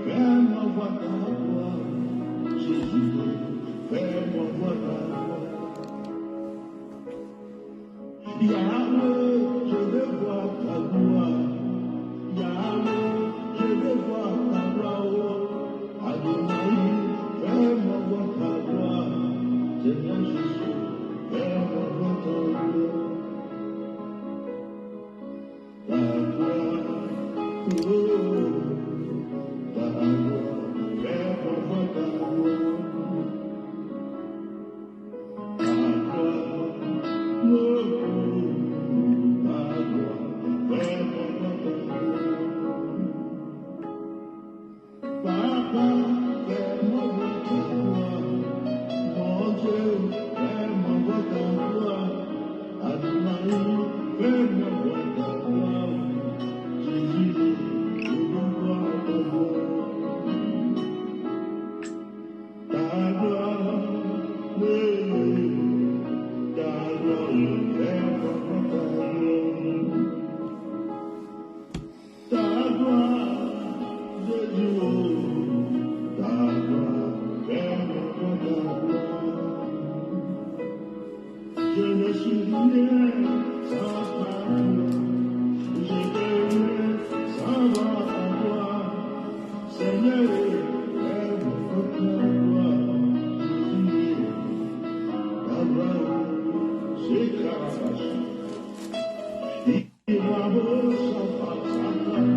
fais-moi voir ta gloire. Jésus, fais-moi voir ta gloire. Yahweh, je veux voir ta gloire. Yahweh, je veux voir ta gloire. Adonai, fais-moi voir ta gloire. Seigneur Jésus, fais-moi voir ta gloire. Ta gloire, oh, ta gloire, fais-moi voir ta gloire. Ta gloire, oh, ta gloire, fais-moi voir ta gloire. Papa, fais-moi voir ta gloire. Mon Dieu, fais-moi voir ta gloire. Adonai, fais-moi voir ta gloire. Jésus, je veux voir ta gloire. Ta gloire, oui, ta gloire, fais-moi voir ta gloire. Ta gloire, Jésus, oh, ta gloire, fais-moi voir ta gloire. Je ne suis rien sans ta gloire. Je t'aime sans voir ta gloire. Seigneur, fais-moi voir ta gloire. Jésus, ta gloire, c'est grâce. Il m'a beau sans pas sa gloire.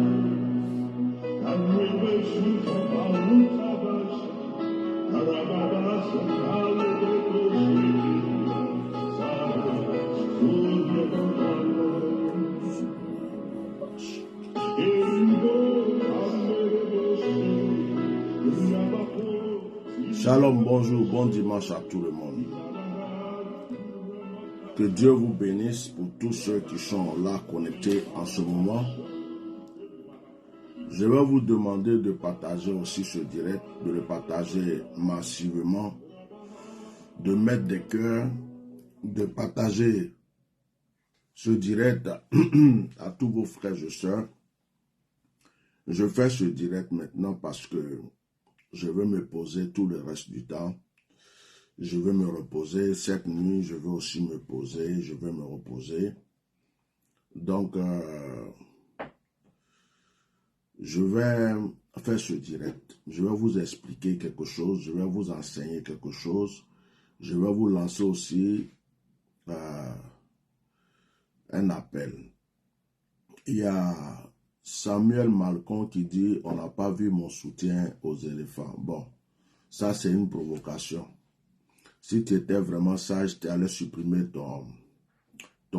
Ta gloire, je t'en parle, ta gloire. Ta gloire, c'est ta Shalom, bonjour, bon dimanche à tout le monde. Que Dieu vous bénisse pour tous ceux qui sont là connectés en ce moment. Je vais vous demander de partager aussi ce direct, de le partager massivement, de mettre des cœurs, de partager ce direct à tous vos frères et sœurs. Je fais ce direct maintenant parce que je veux me poser tout le reste du temps. Je veux me reposer. Cette nuit, je veux aussi me poser. Je veux me reposer. Donc, je vais faire ce direct. Je vais vous expliquer quelque chose. Je vais vous enseigner quelque chose. Je vais vous lancer aussi un appel. Il y a Samuel Malcon qui dit « On n'a pas vu mon soutien aux éléphants ». Bon, ça c'est une provocation. Si tu étais vraiment sage, tu allais supprimer ton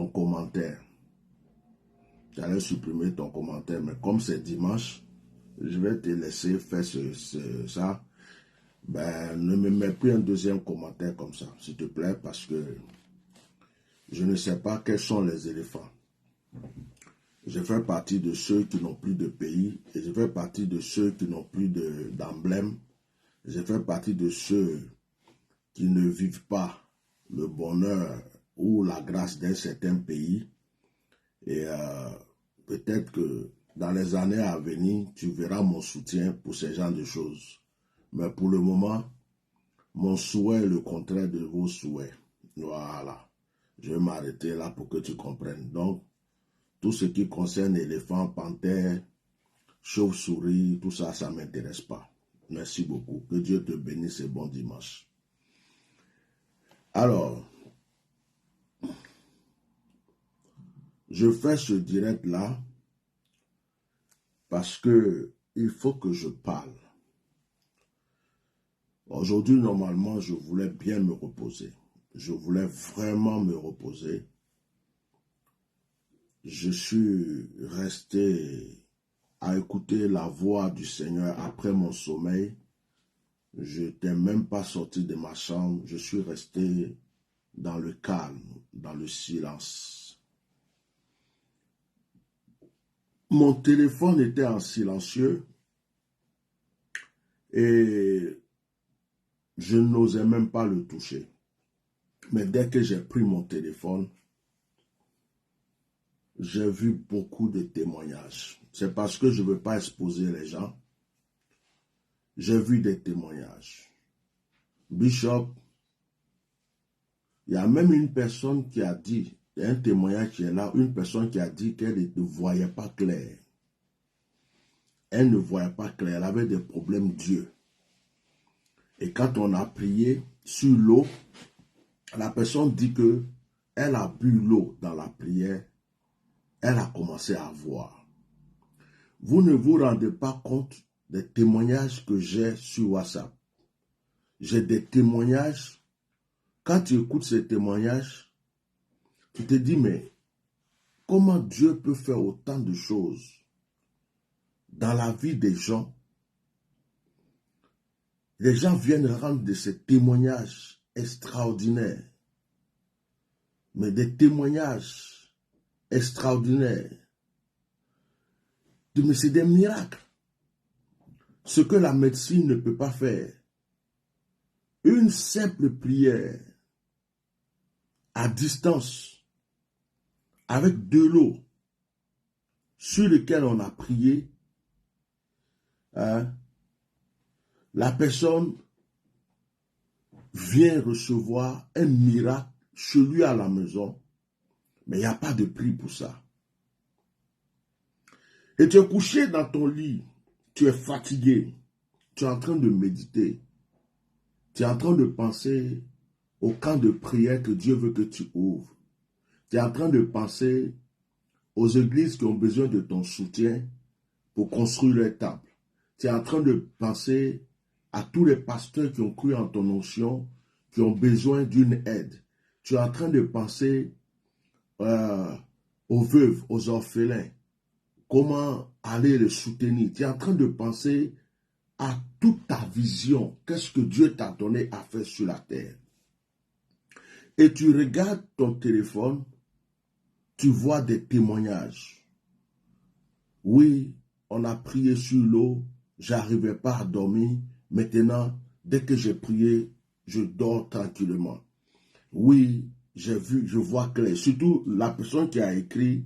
commentaire. Tu allais supprimer ton commentaire. Mais comme c'est dimanche, je vais te laisser faire ça. Ben, ne me mets plus un deuxième commentaire comme ça, s'il te plaît, parce que je ne sais pas quels sont les éléphants. Je fais partie de ceux qui n'ont plus de pays, et je fais partie de ceux qui n'ont plus d'emblème. Je fais partie de ceux qui ne vivent pas le bonheur ou la grâce d'un certain pays. Et peut-être que dans les années à venir, tu verras mon soutien pour ce genre de choses. Mais pour le moment, mon souhait est le contraire de vos souhaits. Voilà. Je vais m'arrêter là pour que tu comprennes. Donc, tout ce qui concerne éléphants, panthères, chauves-souris, tout ça, ça ne m'intéresse pas. Merci beaucoup. Que Dieu te bénisse et bon dimanche. Alors, je fais ce direct-là parce que il faut que je parle. Aujourd'hui, normalement, je voulais bien me reposer. Je voulais vraiment me reposer. Je suis resté à écouter la voix du Seigneur après mon sommeil. Je n'étais même pas sorti de ma chambre. Je suis resté dans le calme, dans le silence. Mon téléphone était en silencieux et je n'osais même pas le toucher. Mais dès que j'ai pris mon téléphone, j'ai vu beaucoup de témoignages. c'est parce que je ne veux pas exposer les gens. J'ai vu des témoignages. Bishop, il y a même une personne qui a dit, il y a un témoignage qui est là, une personne qui a dit qu'elle ne voyait pas clair. Elle ne voyait pas clair, elle avait des problèmes d'yeux. Et quand on a prié sur l'eau, la personne dit que elle a bu l'eau dans la prière, elle a commencé à voir. Vous ne vous rendez pas compte des témoignages que j'ai sur WhatsApp. J'ai des témoignages. Quand tu écoutes ces témoignages, tu te dis, mais comment Dieu peut faire autant de choses dans la vie des gens? Les gens viennent rendre de ces témoignages extraordinaires. Mais des témoignages extraordinaires. Mais c'est des miracles. Ce que la médecine ne peut pas faire. Une simple prière à distance, avec de l'eau, sur laquelle on a prié, hein, la personne vient recevoir un miracle chez lui à la maison, mais il n'y a pas de prix pour ça. Et tu es couché dans ton lit, tu es fatigué, tu es en train de méditer, tu es en train de penser au camp de prière que Dieu veut que tu ouvres. Tu es en train de penser aux églises qui ont besoin de ton soutien pour construire leur temple. Tu es en train de penser à tous les pasteurs qui ont cru en ton onction, qui ont besoin d'une aide. Tu es en train de penser aux veuves, aux orphelins, comment aller les soutenir. Tu es en train de penser à toute ta vision. Qu'est-ce que Dieu t'a donné à faire sur la terre? Et tu regardes ton téléphone, tu vois des témoignages. Oui, on a prié sur l'eau, j'arrivais pas à dormir. Maintenant, dès que j'ai prié, je dors tranquillement. Oui, j'ai vu, je vois clair. Surtout la personne qui a écrit,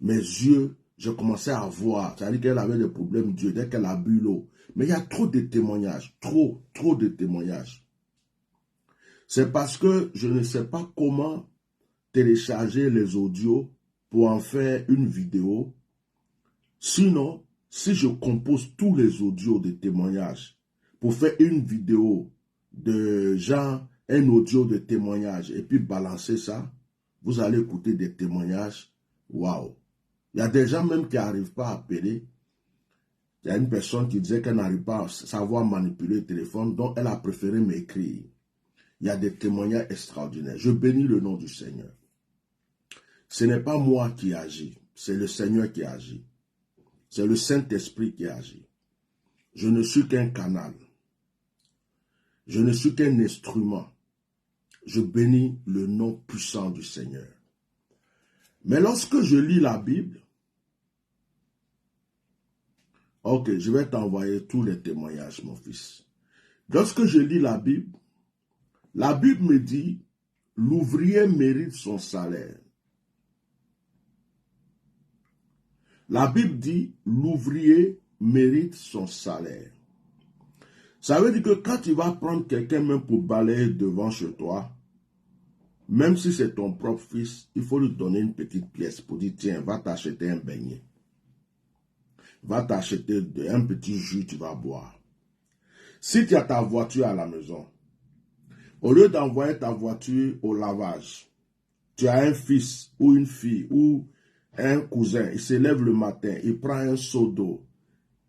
mes yeux, je commençais à voir. C'est-à-dire qu'elle avait des problèmes d'yeux dès qu'elle a bu l'eau. Mais il y a trop de témoignages, trop de témoignages. C'est parce que je ne sais pas comment télécharger les audios pour en faire une vidéo. Sinon, si je compose tous les audios de témoignages pour faire une vidéo de genre, un audio de témoignage et puis balancer ça, vous allez écouter des témoignages. Waouh! Il y a des gens même qui n'arrivent pas à appeler. Il y a une personne qui disait qu'elle n'arrive pas à savoir manipuler le téléphone, donc elle a préféré m'écrire. Il y a des témoignages extraordinaires. Je bénis le nom du Seigneur. Ce n'est pas moi qui agis, c'est le Seigneur qui agit. C'est le Saint-Esprit qui agit. Je ne suis qu'un canal. Je ne suis qu'un instrument. Je bénis le nom puissant du Seigneur. Mais lorsque je lis la Bible, ok, je vais t'envoyer tous les témoignages, mon fils. Lorsque je lis la Bible me dit, l'ouvrier mérite son salaire. La Bible dit, l'ouvrier mérite son salaire. Ça veut dire que quand tu vas prendre quelqu'un même pour balayer devant chez toi, même si c'est ton propre fils, il faut lui donner une petite pièce pour dire, tiens, va t'acheter un beignet. Va t'acheter un petit jus, tu vas boire. Si tu as ta voiture à la maison, au lieu d'envoyer ta voiture au lavage, tu as un fils ou une fille ou un cousin, il se lève le matin, il prend un seau d'eau,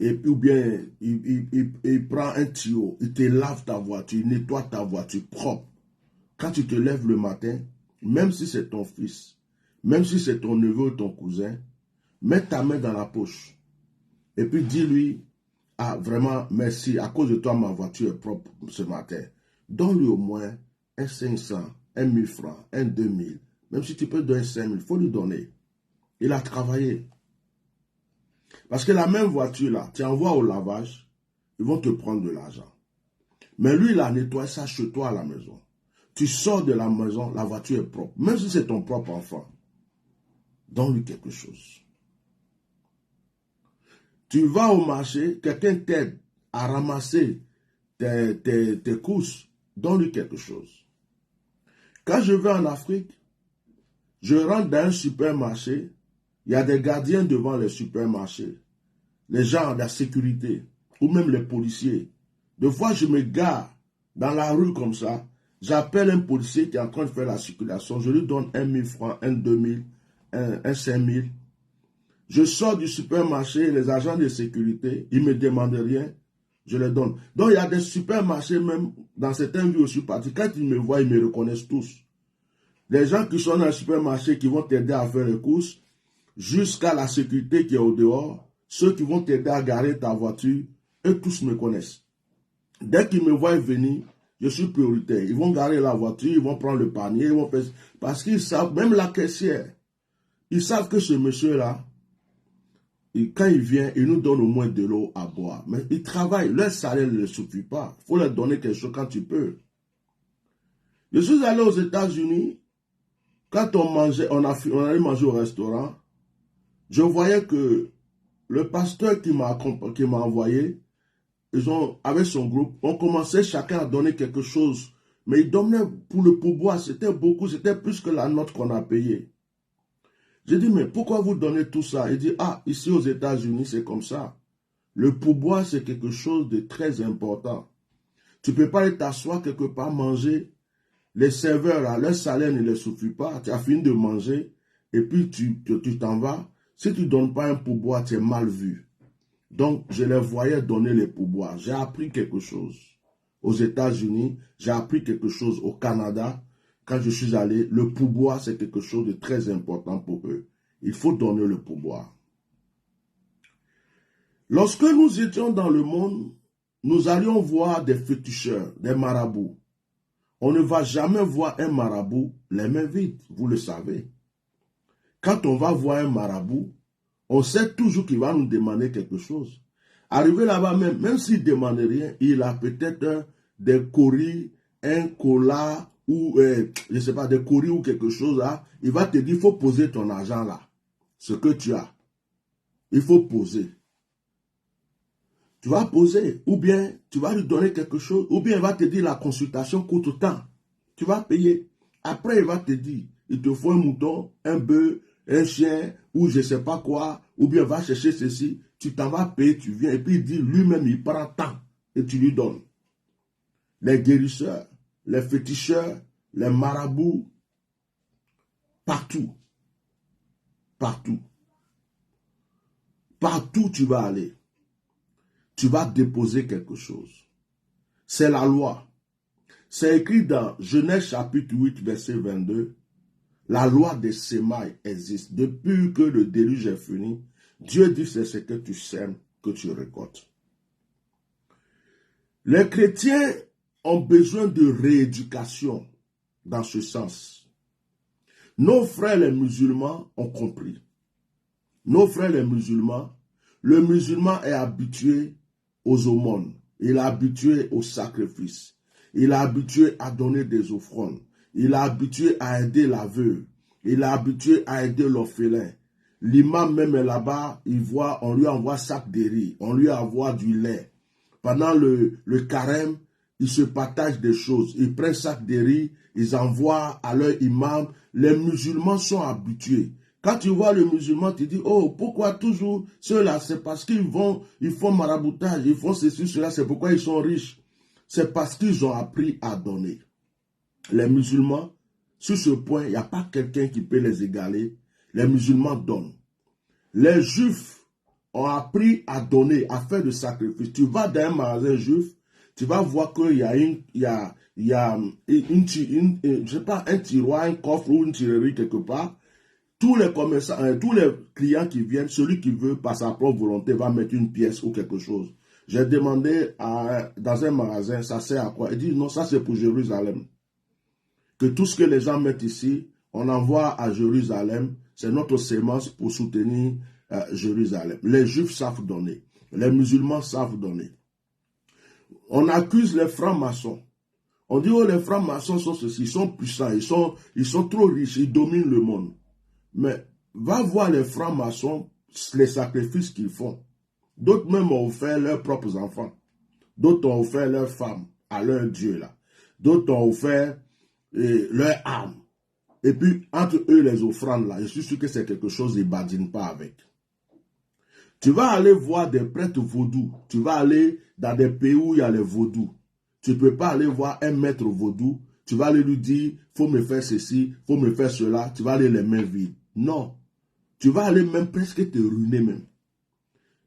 ou bien il prend un tuyau, il te lave ta voiture, il nettoie ta voiture propre. Quand tu te lèves le matin, même si c'est ton fils, même si c'est ton neveu ou ton cousin, mets ta main dans la poche et puis dis-lui, ah vraiment merci, à cause de toi ma voiture est propre ce matin. Donne-lui au moins un 500, un 1000 francs, un 2000, même si tu peux donner 5000, il faut lui donner. Il a travaillé. Parce que la même voiture là, tu envoies au lavage, ils vont te prendre de l'argent. Mais lui, il a nettoyé ça chez toi à la maison. Tu sors de la maison, la voiture est propre. Même si c'est ton propre enfant, donne-lui quelque chose. Tu vas au marché, quelqu'un t'aide à ramasser tes courses, donne-lui quelque chose. Quand je vais en Afrique, je rentre dans un supermarché, il y a des gardiens devant les supermarchés, les gens de la sécurité, ou même les policiers. Des fois, je me gare dans la rue comme ça, j'appelle un policier qui est en train de faire la circulation, je lui donne 1 000 francs, un 2 000, un 5 000. Je sors du supermarché, les agents de sécurité, ils ne me demandent rien, je les donne. Donc, il y a des supermarchés, même dans certains lieux aussi partis, quand ils me voient, ils me reconnaissent tous. Les gens qui sont dans le supermarché, qui vont t'aider à faire les courses, jusqu'à la sécurité qui est au dehors, ceux qui vont t'aider à garer ta voiture, eux tous me connaissent. Dès qu'ils me voient venir, je suis prioritaire. Ils vont garer la voiture, ils vont prendre le panier, ils vont faire... Parce qu'ils savent, même la caissière, ils savent que ce monsieur-là, quand il vient, il nous donne au moins de l'eau à boire. Mais ils travaillent, leur salaire ne suffit pas. Il faut leur donner quelque chose quand tu peux. Je suis allé aux États-Unis, quand on allait manger au restaurant, je voyais que le pasteur qui m'a envoyé, avec son groupe, on commençait chacun à donner quelque chose. Mais ils donnaient pour le pourboire, c'était beaucoup, c'était plus que la note qu'on a payée. J'ai dit, mais pourquoi vous donnez tout ça? Il dit, ah, ici aux États-Unis, c'est comme ça. Le pourboire, c'est quelque chose de très important. Tu ne peux pas aller t'asseoir quelque part, manger. Les serveurs, leur salaire ne les suffit pas. Tu as fini de manger et puis tu t'en vas. Si tu ne donnes pas un pourboire, tu es mal vu. Donc, je les voyais donner les pourboires. J'ai appris quelque chose. Aux États-Unis, j'ai appris quelque chose au Canada. Quand je suis allé, le pourboire, c'est quelque chose de très important pour eux. Il faut donner le pourboire. Lorsque nous étions dans le monde, nous allions voir des féticheurs, des marabouts. On ne va jamais voir un marabout les mains vides, vous le savez. Quand on va voir un marabout, on sait toujours qu'il va nous demander quelque chose. Arrivé là-bas, même s'il ne demande rien, il a peut-être des coris, un cola, ou je ne sais pas, des coris ou quelque chose là. Il va te dire, il faut poser ton argent là. Ce que tu as. Il faut poser. Tu vas poser, ou bien tu vas lui donner quelque chose, ou bien il va te dire la consultation coûte tant. Tu vas payer. Après, il va te dire, il te faut un mouton, un bœuf, un chien, ou je ne sais pas quoi, ou bien va chercher ceci, tu t'en vas payer, tu viens, et puis il dit lui-même, il prend tant, et tu lui donnes. Les guérisseurs, les féticheurs, les marabouts, partout. Partout. Partout tu vas aller. Tu vas déposer quelque chose. C'est la loi. C'est écrit dans Genèse chapitre 8, verset 22. La loi des semailles existe. Depuis que le déluge est fini, Dieu dit c'est ce que tu sèmes que tu récoltes. Les chrétiens ont besoin de rééducation dans ce sens. Nos frères les musulmans ont compris. Nos frères les musulmans, le musulman est habitué aux aumônes, il est habitué aux sacrifices, il est habitué à donner des offrandes, il est habitué à aider la veuve, il est habitué à aider l'orphelin. L'imam même est là-bas, on lui envoie sac de riz, on lui envoie du lait. Pendant le carême, ils se partagent des choses, ils prennent sac de riz, ils envoient à leur imam. Les musulmans sont habitués. Quand tu vois le musulman, tu dis, oh, pourquoi toujours ceux-là? C'est parce qu'ils font maraboutage, ils font ceci, cela, c'est pourquoi ils sont riches. C'est parce qu'ils ont appris à donner. Les musulmans, sur ce point, il n'y a pas quelqu'un qui peut les égaler. Les musulmans donnent. Les juifs ont appris à donner, à faire des sacrifices. Tu vas dans un magasin juif, tu vas voir qu'il y a je sais pas, un tiroir, un coffre ou une tirerie quelque part. Tous les commerçants, tous les clients qui viennent, celui qui veut par sa propre volonté va mettre une pièce ou quelque chose. J'ai demandé dans un magasin, ça sert à quoi? Il dit non, ça c'est pour Jérusalem. Que tout ce que les gens mettent ici, on envoie à Jérusalem, c'est notre sémence pour soutenir Jérusalem. Les juifs savent donner, les musulmans savent donner. On accuse les francs-maçons. On dit, oh, les francs-maçons sont ceci, ils sont puissants, ils sont trop riches, ils dominent le monde. Mais va voir les francs-maçons, les sacrifices qu'ils font. D'autres même ont offert leurs propres enfants. D'autres ont offert leurs femmes à leur Dieu là. D'autres ont offert leurs âmes. Et puis, entre eux, les offrandes là, je suis sûr que c'est quelque chose, ils ne badinent pas avec. Tu vas aller voir des prêtres vaudous. Tu vas aller dans des pays où il y a les vaudous. Tu ne peux pas aller voir un maître vaudou. Tu vas aller lui dire, il faut me faire ceci, il faut me faire cela. Tu vas aller les mains vides. Non. Tu vas aller même presque te ruiner même.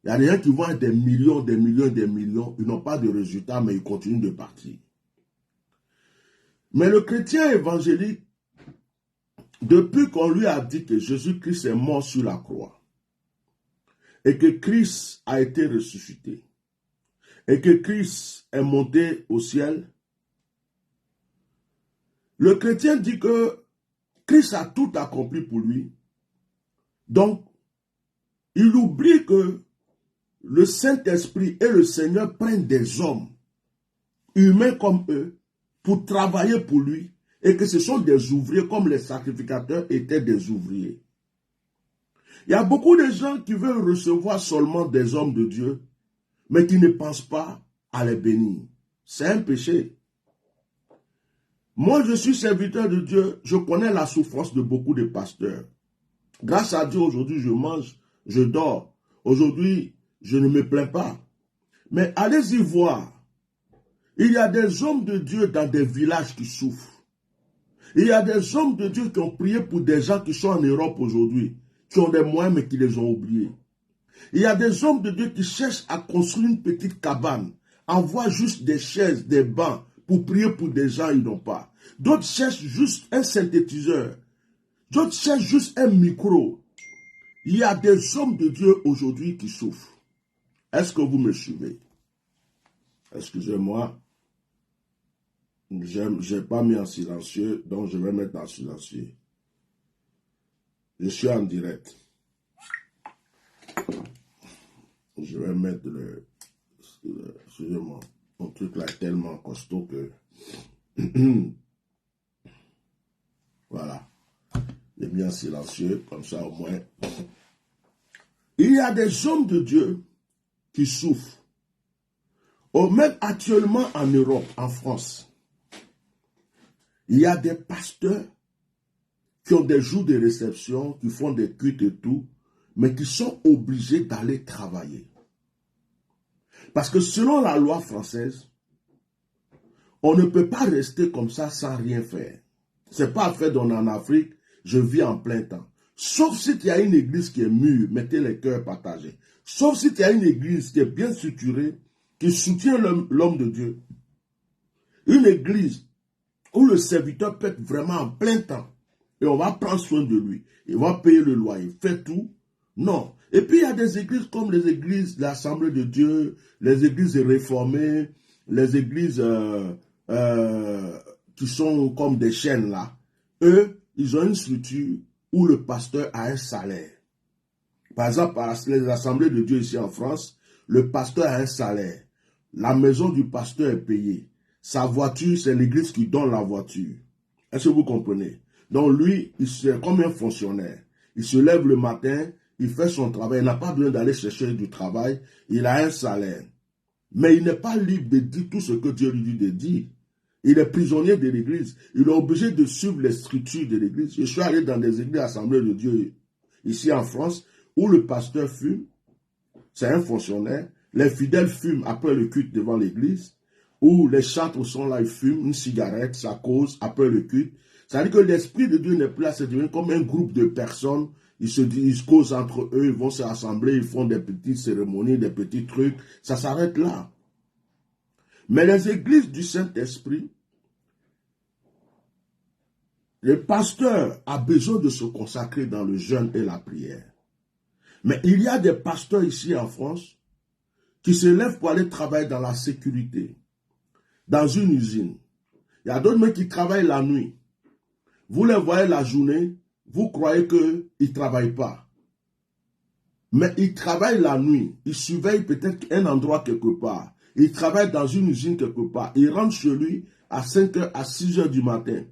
Il y a des gens qui vont être des millions, des millions, des millions. Ils n'ont pas de résultats, mais ils continuent de partir. Mais le chrétien évangélique, depuis qu'on lui a dit que Jésus-Christ est mort sur la croix, et que Christ a été ressuscité, et que Christ est monté au ciel, le chrétien dit que Christ a tout accompli pour lui. Donc, il oublie que le Saint-Esprit et le Seigneur prennent des hommes humains comme eux pour travailler pour lui et que ce sont des ouvriers comme les sacrificateurs étaient des ouvriers. Il y a beaucoup de gens qui veulent recevoir seulement des hommes de Dieu, mais qui ne pensent pas à les bénir. C'est un péché. Moi, je suis serviteur de Dieu, je connais la souffrance de beaucoup de pasteurs. Grâce à Dieu, aujourd'hui, je mange, je dors. Aujourd'hui, je ne me plains pas. Mais allez-y voir. Il y a des hommes de Dieu dans des villages qui souffrent. Il y a des hommes de Dieu qui ont prié pour des gens qui sont en Europe aujourd'hui, qui ont des moyens mais qui les ont oubliés. Il y a des hommes de Dieu qui cherchent à construire une petite cabane, envoient juste des chaises, des bancs pour prier pour des gens, ils n'ont pas. D'autres cherchent juste un synthétiseur. D'autres cherchent juste un micro. Il y a des hommes de Dieu aujourd'hui qui souffrent. Est-ce que vous me suivez? Excusez-moi. Je n'ai pas mis en silencieux, donc je vais mettre en silencieux. Je suis en direct. Je vais mettre excusez-moi, mon truc là est tellement costaud que... Voilà. J'ai mis en silencieux, comme ça au moins. Il y a des hommes de Dieu qui souffrent. Même actuellement en Europe, en France, il y a des pasteurs qui ont des jours de réception, qui font des cultes et tout, mais qui sont obligés d'aller travailler. Parce que selon la loi française, on ne peut pas rester comme ça sans rien faire. C'est pas fait en Afrique, je vis en plein temps. Sauf si il y a une église qui est mûre, mettez les cœurs partagés. Sauf si il y a une église qui est bien structurée, qui soutient l'homme de Dieu. Une église où le serviteur peut être vraiment en plein temps. Et on va prendre soin de lui. Il va payer le loyer, fait tout. Non. Et puis il y a des églises comme les églises de l'Assemblée de Dieu, les églises réformées, les églises qui sont comme des chaînes là. Eux, ils ont une structure où le pasteur a un salaire. Par exemple, à les Assemblées de Dieu ici en France, le pasteur a un salaire. La maison du pasteur est payée. Sa voiture, c'est l'église qui donne la voiture. Est-ce que vous comprenez? Donc lui, c'est comme un fonctionnaire. Il se lève le matin, il fait son travail, il n'a pas besoin d'aller chercher du travail, il a un salaire. Mais il n'est pas libre de dire tout ce que Dieu lui dit de dire. Il est prisonnier de l'église. Il est obligé de suivre les structures de l'église. Je suis allé dans des églises Assemblées de Dieu ici en France, où le pasteur fume, c'est un fonctionnaire, les fidèles fument après le culte devant l'église, où les chantres sont là, ils fument une cigarette, ça cause après le culte. C'est-à-dire que l'Esprit de Dieu n'est plus là, c'est devenu comme un groupe de personnes, ils se causent entre eux, ils vont se rassembler, ils font des petites cérémonies, des petits trucs, ça s'arrête là. Mais les églises du Saint-Esprit, le pasteur a besoin de se consacrer dans le jeûne et la prière. Mais il y a des pasteurs ici en France qui se lèvent pour aller travailler dans la sécurité, dans une usine. Il y a d'autres qui travaillent la nuit. Vous les voyez la journée, vous croyez qu'ils ne travaillent pas. Mais ils travaillent la nuit. Ils surveillent peut-être un endroit quelque part. Ils travaillent dans une usine quelque part. Ils rentrent chez lui à 5h, à 6h du matin.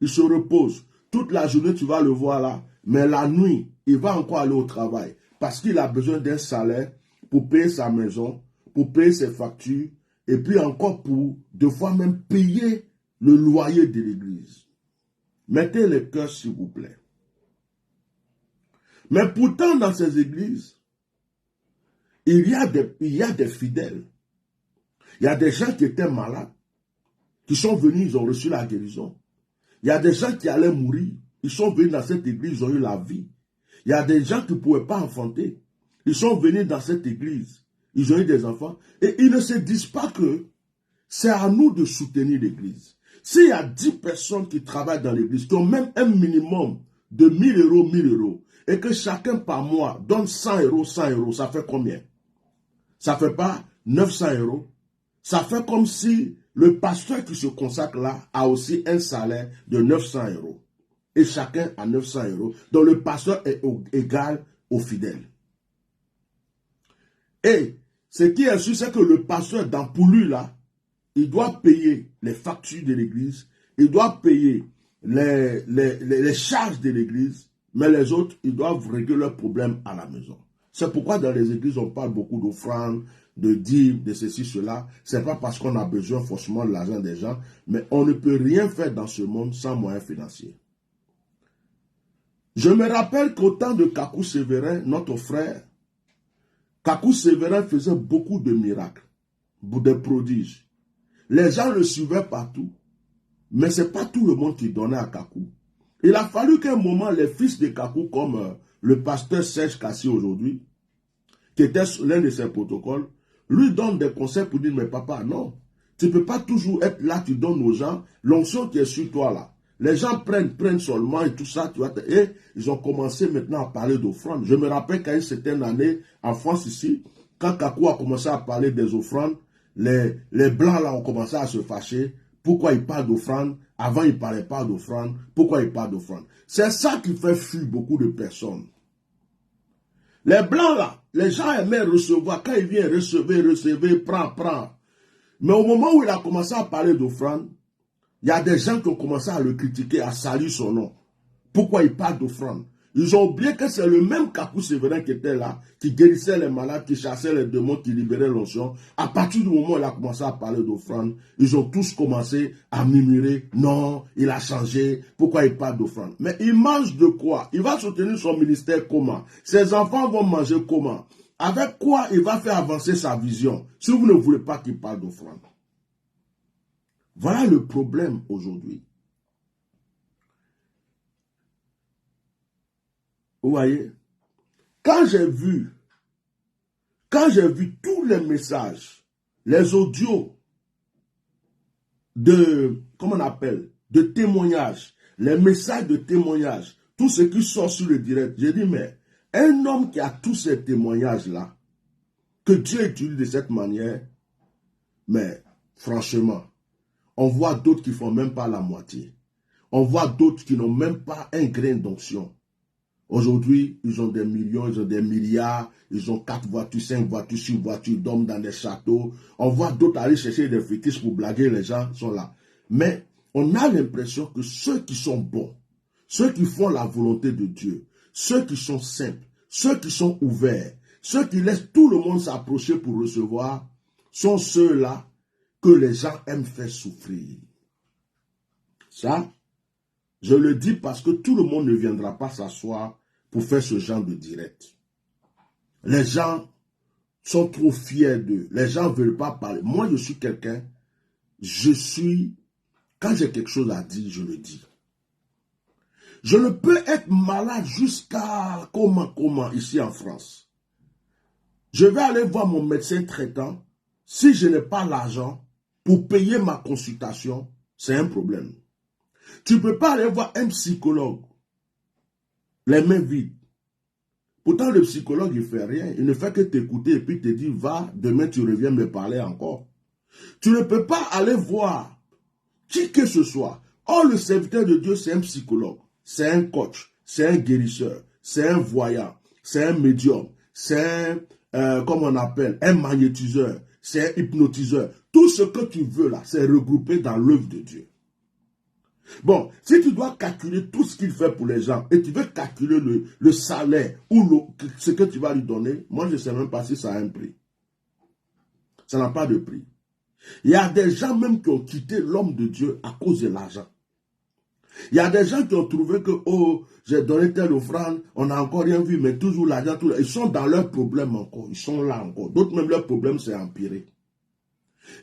Il se repose. Toute la journée, tu vas le voir là. Mais la nuit, il va encore aller au travail. Parce qu'il a besoin d'un salaire pour payer sa maison, pour payer ses factures, et puis encore pour, deux fois même, payer le loyer de l'église. Mettez le cœur, s'il vous plaît. Mais pourtant, dans ces églises, il y a des fidèles. Il y a des gens qui étaient malades, qui sont venus, ils ont reçu la guérison. Il y a des gens qui allaient mourir, ils sont venus dans cette église, ils ont eu la vie. Il y a des gens qui ne pouvaient pas enfanter. Ils sont venus dans cette église, ils ont eu des enfants. Et ils ne se disent pas que c'est à nous de soutenir l'église. S'il y a 10 personnes qui travaillent dans l'église, qui ont même un minimum de 1000 euros, 1000 euros, et que chacun par mois donne 100 euros, 100 euros, ça fait combien? Ça ne fait pas 900 euros. Ça fait comme si le pasteur qui se consacre là a aussi un salaire de 900 euros. Et chacun a 900 euros. Donc le pasteur est égal aux fidèles. Et ce qui est sûr, c'est que le pasteur dans Poulu là, il doit payer les factures de l'église, il doit payer les charges de l'église, mais les autres, ils doivent régler leurs problèmes à la maison. C'est pourquoi dans les églises, on parle beaucoup d'offrandes, de dîmes, de ceci, cela. Ce n'est pas parce qu'on a besoin forcément de l'argent des gens, mais on ne peut rien faire dans ce monde sans moyens financiers. Je me rappelle qu'au temps de Kakou Sévérin, notre frère, Kakou Sévérin faisait beaucoup de miracles, de prodiges. Les gens le suivaient partout, mais ce n'est pas tout le monde qui donnait à Kakou. Il a fallu qu'à un moment, les fils de Kakou, comme le pasteur Serge Kassi aujourd'hui, qui était l'un de ses protocoles, lui donne des conseils pour dire, mais papa, non, tu ne peux pas toujours être là, tu donnes aux gens l'onction qui est sur toi là. Les gens prennent seulement et tout ça, tu vois, et ils ont commencé maintenant à parler d'offrandes. Je me rappelle qu'à une certaine année, en France ici, quand Kakou a commencé à parler des offrandes, les blancs là ont commencé à se fâcher. Pourquoi il parle d'offrandes? Avant, il ne parlait pas d'offrandes. Pourquoi il parle d'offrandes? C'est ça qui fait fuir beaucoup de personnes. Les blancs là, les gens aimaient recevoir. Quand il vient recevoir, prend. Mais au moment où il a commencé à parler d'offrandes, il y a des gens qui ont commencé à le critiquer, à salir son nom. Pourquoi il parle d'offrandes? Ils ont oublié que c'est le même Kakou Sévérin qui était là, qui guérissait les malades, qui chassait les démons, qui libérait l'onction. À partir du moment où il a commencé à parler d'offrandes, ils ont tous commencé à murmurer, non, il a changé, pourquoi il parle d'offrandes? Mais il mange de quoi? Il va soutenir son ministère comment? Ses enfants vont manger comment? Avec quoi il va faire avancer sa vision, si vous ne voulez pas qu'il parle d'offrandes? Voilà le problème aujourd'hui. Vous voyez, quand j'ai vu tous les messages, les audios de, comment on appelle, de témoignages, les messages de témoignages, tout ce qui sort sur le direct, j'ai dit, mais un homme qui a tous ces témoignages-là, que Dieu utilise de cette manière, mais franchement, on voit d'autres qui ne font même pas la moitié. On voit d'autres qui n'ont même pas un grain d'onction. Aujourd'hui, ils ont des millions, ils ont des milliards, ils ont 4 voitures, 5 voitures, 6 voitures, ils dorment dans des châteaux. On voit d'autres aller chercher des fétiches pour blaguer, les gens sont là. Mais on a l'impression que ceux qui sont bons, ceux qui font la volonté de Dieu, ceux qui sont simples, ceux qui sont ouverts, ceux qui laissent tout le monde s'approcher pour recevoir, sont ceux-là que les gens aiment faire souffrir. Ça, je le dis parce que tout le monde ne viendra pas s'asseoir pour faire ce genre de direct. Les gens sont trop fiers d'eux. Les gens ne veulent pas parler. Moi, je suis quelqu'un, quand j'ai quelque chose à dire, je le dis. Je ne peux être malade jusqu'à comment ici en France. Je vais aller voir mon médecin traitant. Si je n'ai pas l'argent pour payer ma consultation, c'est un problème. Tu ne peux pas aller voir un psychologue, les mains vides. Pourtant, le psychologue, il ne fait rien. Il ne fait que t'écouter et puis te dire, va, demain tu reviens me parler encore. Tu ne peux pas aller voir qui que ce soit. Or, le serviteur de Dieu, c'est un psychologue, c'est un coach, c'est un guérisseur, c'est un voyant, c'est un médium, c'est un, comment on appelle, un magnétiseur, c'est un hypnotiseur. Tout ce que tu veux là, c'est regroupé dans l'œuvre de Dieu. Bon, si tu dois calculer tout ce qu'il fait pour les gens et tu veux calculer le salaire ou ce que tu vas lui donner, moi je ne sais même pas si ça a un prix. Ça n'a pas de prix. Il y a des gens même qui ont quitté l'homme de Dieu à cause de l'argent. Il y a des gens qui ont trouvé que, oh, j'ai donné telle offrande, on n'a encore rien vu, mais toujours l'argent, ils sont dans leurs problèmes encore, ils sont là encore. D'autres même, leurs problèmes, c'est empiré.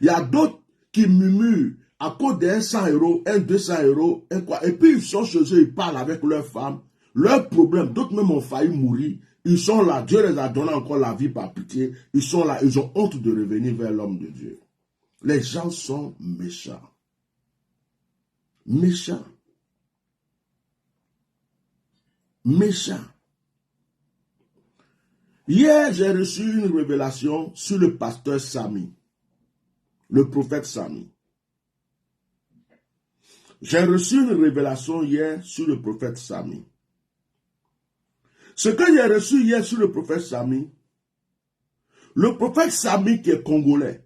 Il y a d'autres qui murmurent à cause d'un 100 euros, un 200 euros, un quoi. Et puis ils sont chez eux, ils parlent avec leurs femmes, leurs problèmes, d'autres même ont failli mourir. Ils sont là, Dieu les a donné encore la vie par pitié. Ils sont là, ils ont honte de revenir vers l'homme de Dieu. Les gens sont méchants. Méchants. Méchants. Hier, j'ai reçu une révélation sur le pasteur Sami, le prophète Sami. J'ai reçu une révélation hier sur le prophète Sami. Ce que j'ai reçu hier sur le prophète Sami qui est congolais,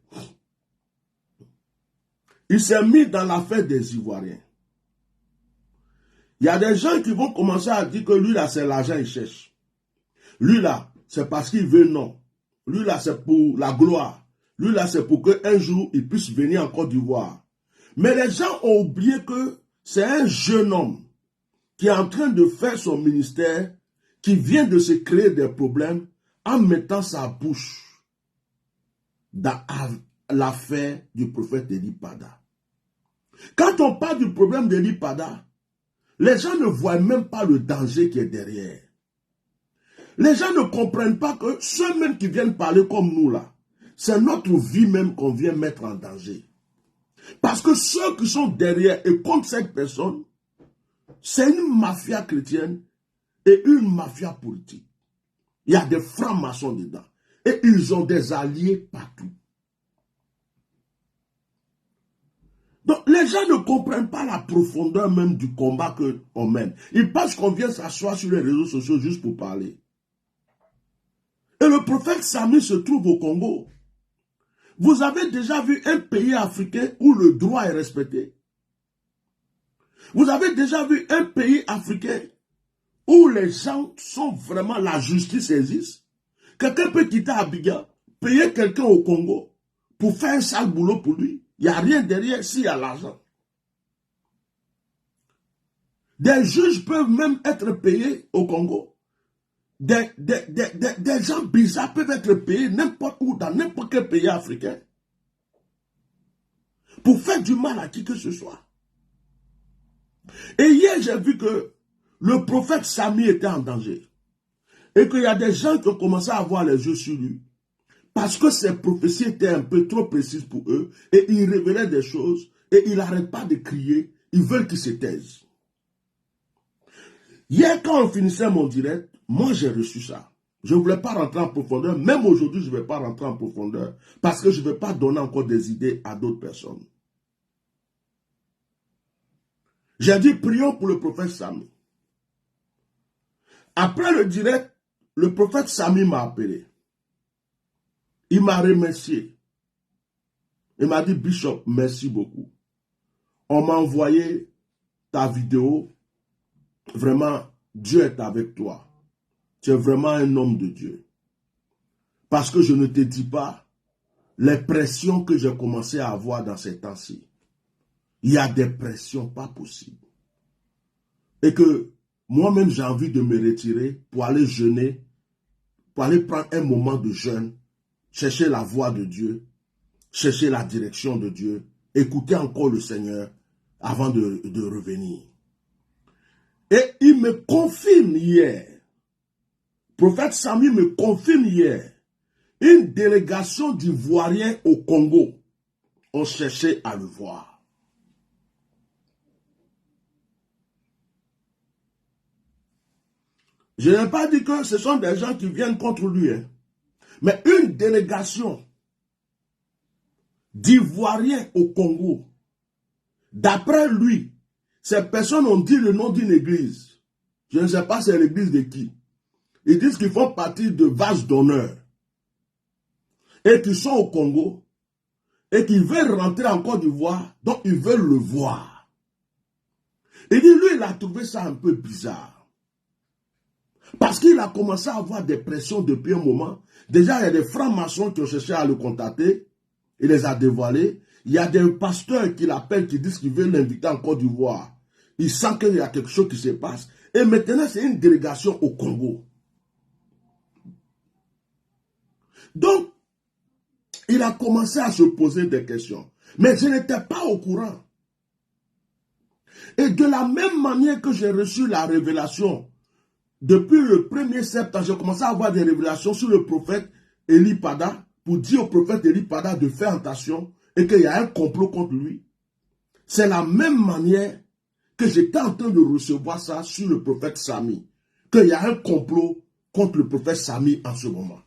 il s'est mis dans l'affaire des Ivoiriens. Il y a des gens qui vont commencer à dire que lui là, c'est l'argent qu'il cherche. Lui là, c'est parce qu'il veut non. Lui là, c'est pour la gloire. Lui là, c'est pour qu'un jour, il puisse venir en Côte d'Ivoire. Mais les gens ont oublié que c'est un jeune homme qui est en train de faire son ministère, qui vient de se créer des problèmes en mettant sa bouche dans l'affaire du prophète Eli Pada. Quand on parle du problème d'Eli Pada, les gens ne voient même pas le danger qui est derrière. Les gens ne comprennent pas que ceux même qui viennent parler comme nous là, c'est notre vie même qu'on vient mettre en danger. Parce que ceux qui sont derrière et contre cette personne, c'est une mafia chrétienne et une mafia politique. Il y a des francs-maçons dedans. Et ils ont des alliés partout. Donc, les gens ne comprennent pas la profondeur même du combat qu'on mène. Ils pensent qu'on vient s'asseoir sur les réseaux sociaux juste pour parler. Et le prophète Sami se trouve au Congo. Vous avez déjà vu un pays africain où le droit est respecté? Vous avez déjà vu un pays africain où les gens sont vraiment, la justice existe? Quelqu'un peut quitter Abidjan, payer quelqu'un au Congo pour faire un sale boulot pour lui. Il n'y a rien derrière s'il y a l'argent. Des juges peuvent même être payés au Congo. Des gens bizarres peuvent être payés n'importe où, dans n'importe quel pays africain, pour faire du mal à qui que ce soit. Et hier, j'ai vu que le prophète Sami était en danger. Et qu'il y a des gens qui ont commencé à avoir les yeux sur lui. Parce que ces prophéties étaient un peu trop précises pour eux. Et ils révélaient des choses. Et ils n'arrêtent pas de crier. Ils veulent qu'ils se taisent. Hier, quand on finissait mon direct, moi j'ai reçu ça. Je ne voulais pas rentrer en profondeur. Même aujourd'hui, je ne vais pas rentrer en profondeur. Parce que je ne vais pas donner encore des idées à d'autres personnes. J'ai dit, prions pour le prophète Sami. Après le direct, le prophète Sami m'a appelé. Il m'a remercié. Il m'a dit, Bishop, merci beaucoup. On m'a envoyé ta vidéo. Vraiment, Dieu est avec toi. Tu es vraiment un homme de Dieu. Parce que je ne te dis pas les pressions que j'ai commencé à avoir dans ces temps-ci. Il y a des pressions pas possibles. Et que moi-même, j'ai envie de me retirer pour aller jeûner, pour aller prendre un moment de jeûne, chercher la voix de Dieu, chercher la direction de Dieu, écouter encore le Seigneur avant de revenir. Et il me confirme hier, prophète Sami me confirme hier, une délégation d'Ivoiriens au Congo ont cherché à le voir. Je n'ai pas dit que ce sont des gens qui viennent contre lui, hein. Mais une délégation d'Ivoiriens au Congo, d'après lui, ces personnes ont dit le nom d'une église. Je ne sais pas c'est l'église de qui. Ils disent qu'ils font partie de vase d'honneur. Et qu'ils sont au Congo. Et qu'ils veulent rentrer en Côte d'Ivoire. Donc ils veulent le voir. Il dit, lui, il a trouvé ça un peu bizarre. Parce qu'il a commencé à avoir des pressions depuis un moment. Déjà, il y a des francs-maçons qui ont cherché à le contacter. Il les a dévoilés. Il y a des pasteurs qui l'appellent, qui disent qu'ils veulent l'inviter en Côte d'Ivoire. Il sent qu'il y a quelque chose qui se passe. Et maintenant, c'est une délégation au Congo. Donc, il a commencé à se poser des questions. Mais je n'étais pas au courant. Et de la même manière que j'ai reçu la révélation, depuis le 1er septembre, j'ai commencé à avoir des révélations sur le prophète Eli Pada, pour dire au prophète Eli Pada de faire attention et qu'il y a un complot contre lui. C'est la même manière que j'étais en train de recevoir ça sur le prophète Sami, qu'il y a un complot contre le prophète Sami en ce moment.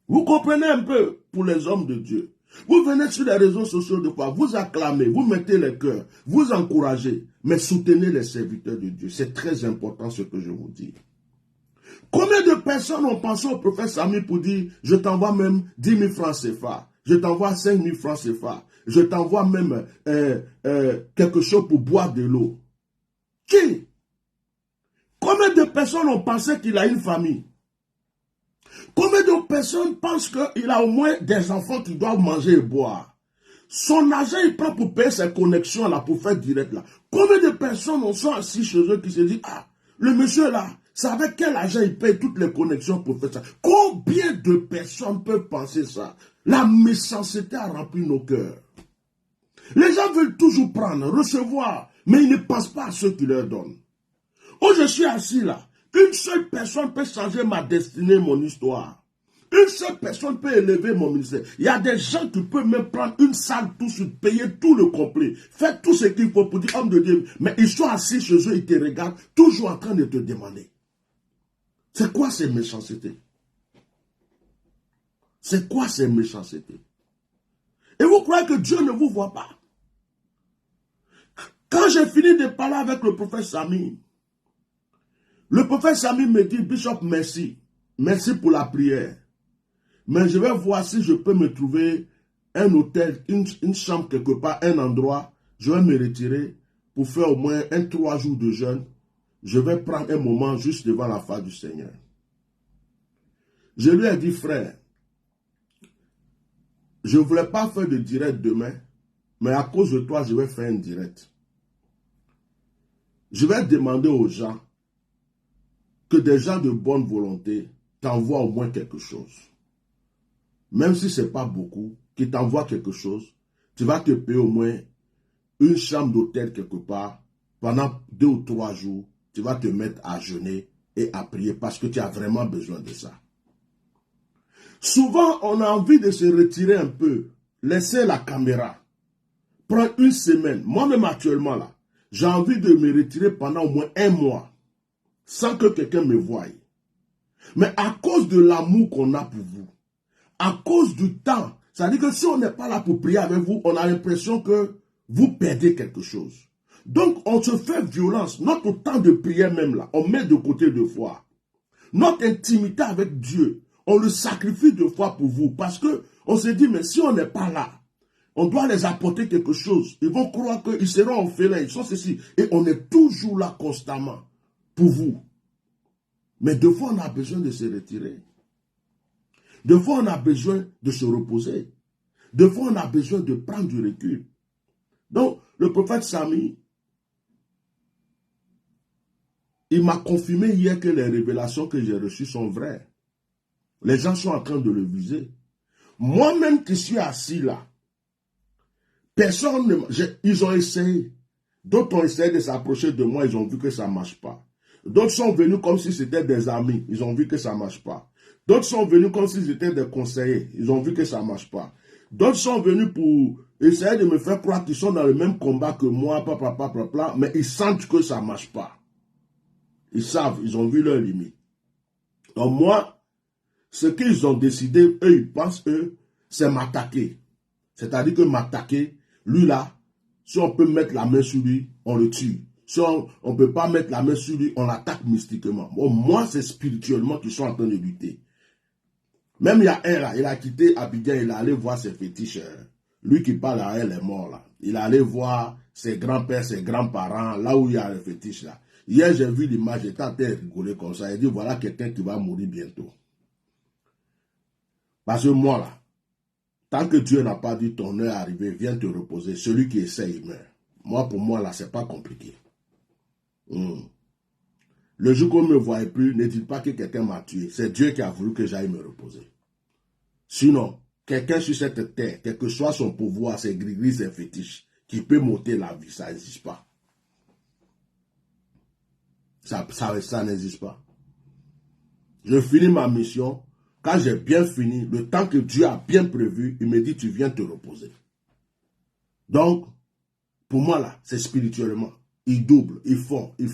Vous comprenez un peu pour les hommes de Dieu. Vous venez sur les réseaux sociaux de fois, vous acclamez, vous mettez les cœurs, vous encouragez, mais soutenez les serviteurs de Dieu. C'est très important ce que je vous dis. Combien de personnes ont pensé au prophète Sami pour dire, je t'envoie même 10 000 francs CFA, je t'envoie 5 000 francs CFA, je t'envoie même quelque chose pour boire de l'eau. Qui? Combien de personnes ont pensé qu'il a une famille? Combien de personnes pensent qu'il a au moins des enfants qui doivent manger et boire? Son argent, il prend pour payer ses connexions là, pour faire direct là. Combien de personnes sont assis chez eux qui se disent, ah, le monsieur là, c'est avec quel argent il paye toutes les connexions pour faire ça? Combien de personnes peuvent penser ça? La méchanceté a rempli nos cœurs. Les gens veulent toujours prendre, recevoir, mais ils ne pensent pas à ceux qui leur donnent. Oh, je suis assis là. Une seule personne peut changer ma destinée, mon histoire. Une seule personne peut élever mon ministère. Il y a des gens qui peuvent même prendre une salle tout de suite, payer tout le complet, faire tout ce qu'il faut pour dire homme de Dieu. Mais ils sont assis chez eux, ils te regardent, toujours en train de te demander. C'est quoi ces méchancetés? C'est quoi ces méchancetés? Et vous croyez que Dieu ne vous voit pas? Quand j'ai fini de parler avec le prophète Sami, le prophète Sami me dit, Bishop, merci. Merci pour la prière. Mais je vais voir si je peux me trouver un hôtel, une chambre quelque part, un endroit. Je vais me retirer pour faire au moins 3 jours de jeûne. Je vais prendre un moment juste devant la face du Seigneur. Je lui ai dit, frère, je ne voulais pas faire de direct demain, mais à cause de toi, je vais faire un direct. Je vais demander aux gens que des gens de bonne volonté t'envoient au moins quelque chose. Même si ce n'est pas beaucoup, qu'ils t'envoient quelque chose, tu vas te payer au moins une chambre d'hôtel quelque part. Pendant 2 ou 3 jours, tu vas te mettre à jeûner et à prier parce que tu as vraiment besoin de ça. Souvent, on a envie de se retirer un peu, laisser la caméra, prendre une semaine. Moi-même actuellement, là, j'ai envie de me retirer pendant au moins 1 mois, sans que quelqu'un me voie. Mais à cause de l'amour qu'on a pour vous, à cause du temps, c'est-à-dire que si on n'est pas là pour prier avec vous, on a l'impression que vous perdez quelque chose. Donc, on se fait violence. Notre temps de prière même là, on met de côté 2 fois. Notre intimité avec Dieu, on le sacrifie 2 fois pour vous. Parce que on se dit, mais si on n'est pas là, on doit les apporter quelque chose. Ils vont croire qu'ils seront orphelins, ils sont ceci. Et on est toujours là constamment pour vous. Mais 2 fois, on a besoin de se retirer. 2 fois, on a besoin de se reposer. 2 fois, on a besoin de prendre du recul. Donc, le prophète Sami, il m'a confirmé hier que les révélations que j'ai reçues sont vraies. Les gens sont en train de le viser. Moi-même qui suis assis là, personne ne... Ils ont essayé. D'autres ont essayé de s'approcher de moi, ils ont vu que ça ne marche pas. D'autres sont venus comme si c'était des amis, ils ont vu que ça ne marche pas. D'autres sont venus comme si c'était des conseillers, ils ont vu que ça ne marche pas. D'autres sont venus pour essayer de me faire croire qu'ils sont dans le même combat que moi, mais ils sentent que ça ne marche pas. Ils savent, ils ont vu leurs limites. Donc moi, ce qu'ils ont décidé, eux, ils pensent, c'est m'attaquer. C'est-à-dire que m'attaquer, lui là, si on peut mettre la main sur lui, on le tue. Si on ne peut pas mettre la main sur lui, on l'attaque mystiquement. Bon, moi, c'est spirituellement qu'ils sont en train de lutter. Même il y a un là, il a quitté Abidjan, il est allé voir ses fétiches Lui qui parle à elle est mort là. Il allait voir ses grands-pères, ses grands-parents, là où il y a le fétiche là. Hier, j'ai vu l'image, j'étais en train de rigoler comme ça. Il dit, voilà quelqu'un qui va mourir bientôt. Parce que moi là, tant que Dieu n'a pas dit ton heure est arrivée, viens te reposer. Celui qui essaie, il meurt. Moi, pour moi là, c'est pas compliqué. Le jour qu'on ne me voit plus, ne dites pas que quelqu'un m'a tué. C'est Dieu qui a voulu que j'aille me reposer. Sinon, quelqu'un sur cette terre, quel que soit son pouvoir, ses gris-gris, ses fétiches, qui peut monter la vie, ça n'existe pas. Ça n'existe pas. Je finis ma mission. Quand j'ai bien fini, le temps que Dieu a bien prévu, il me dit, tu viens te reposer. Donc, pour moi là, c'est spirituellement. Ils doublent, ils font, ils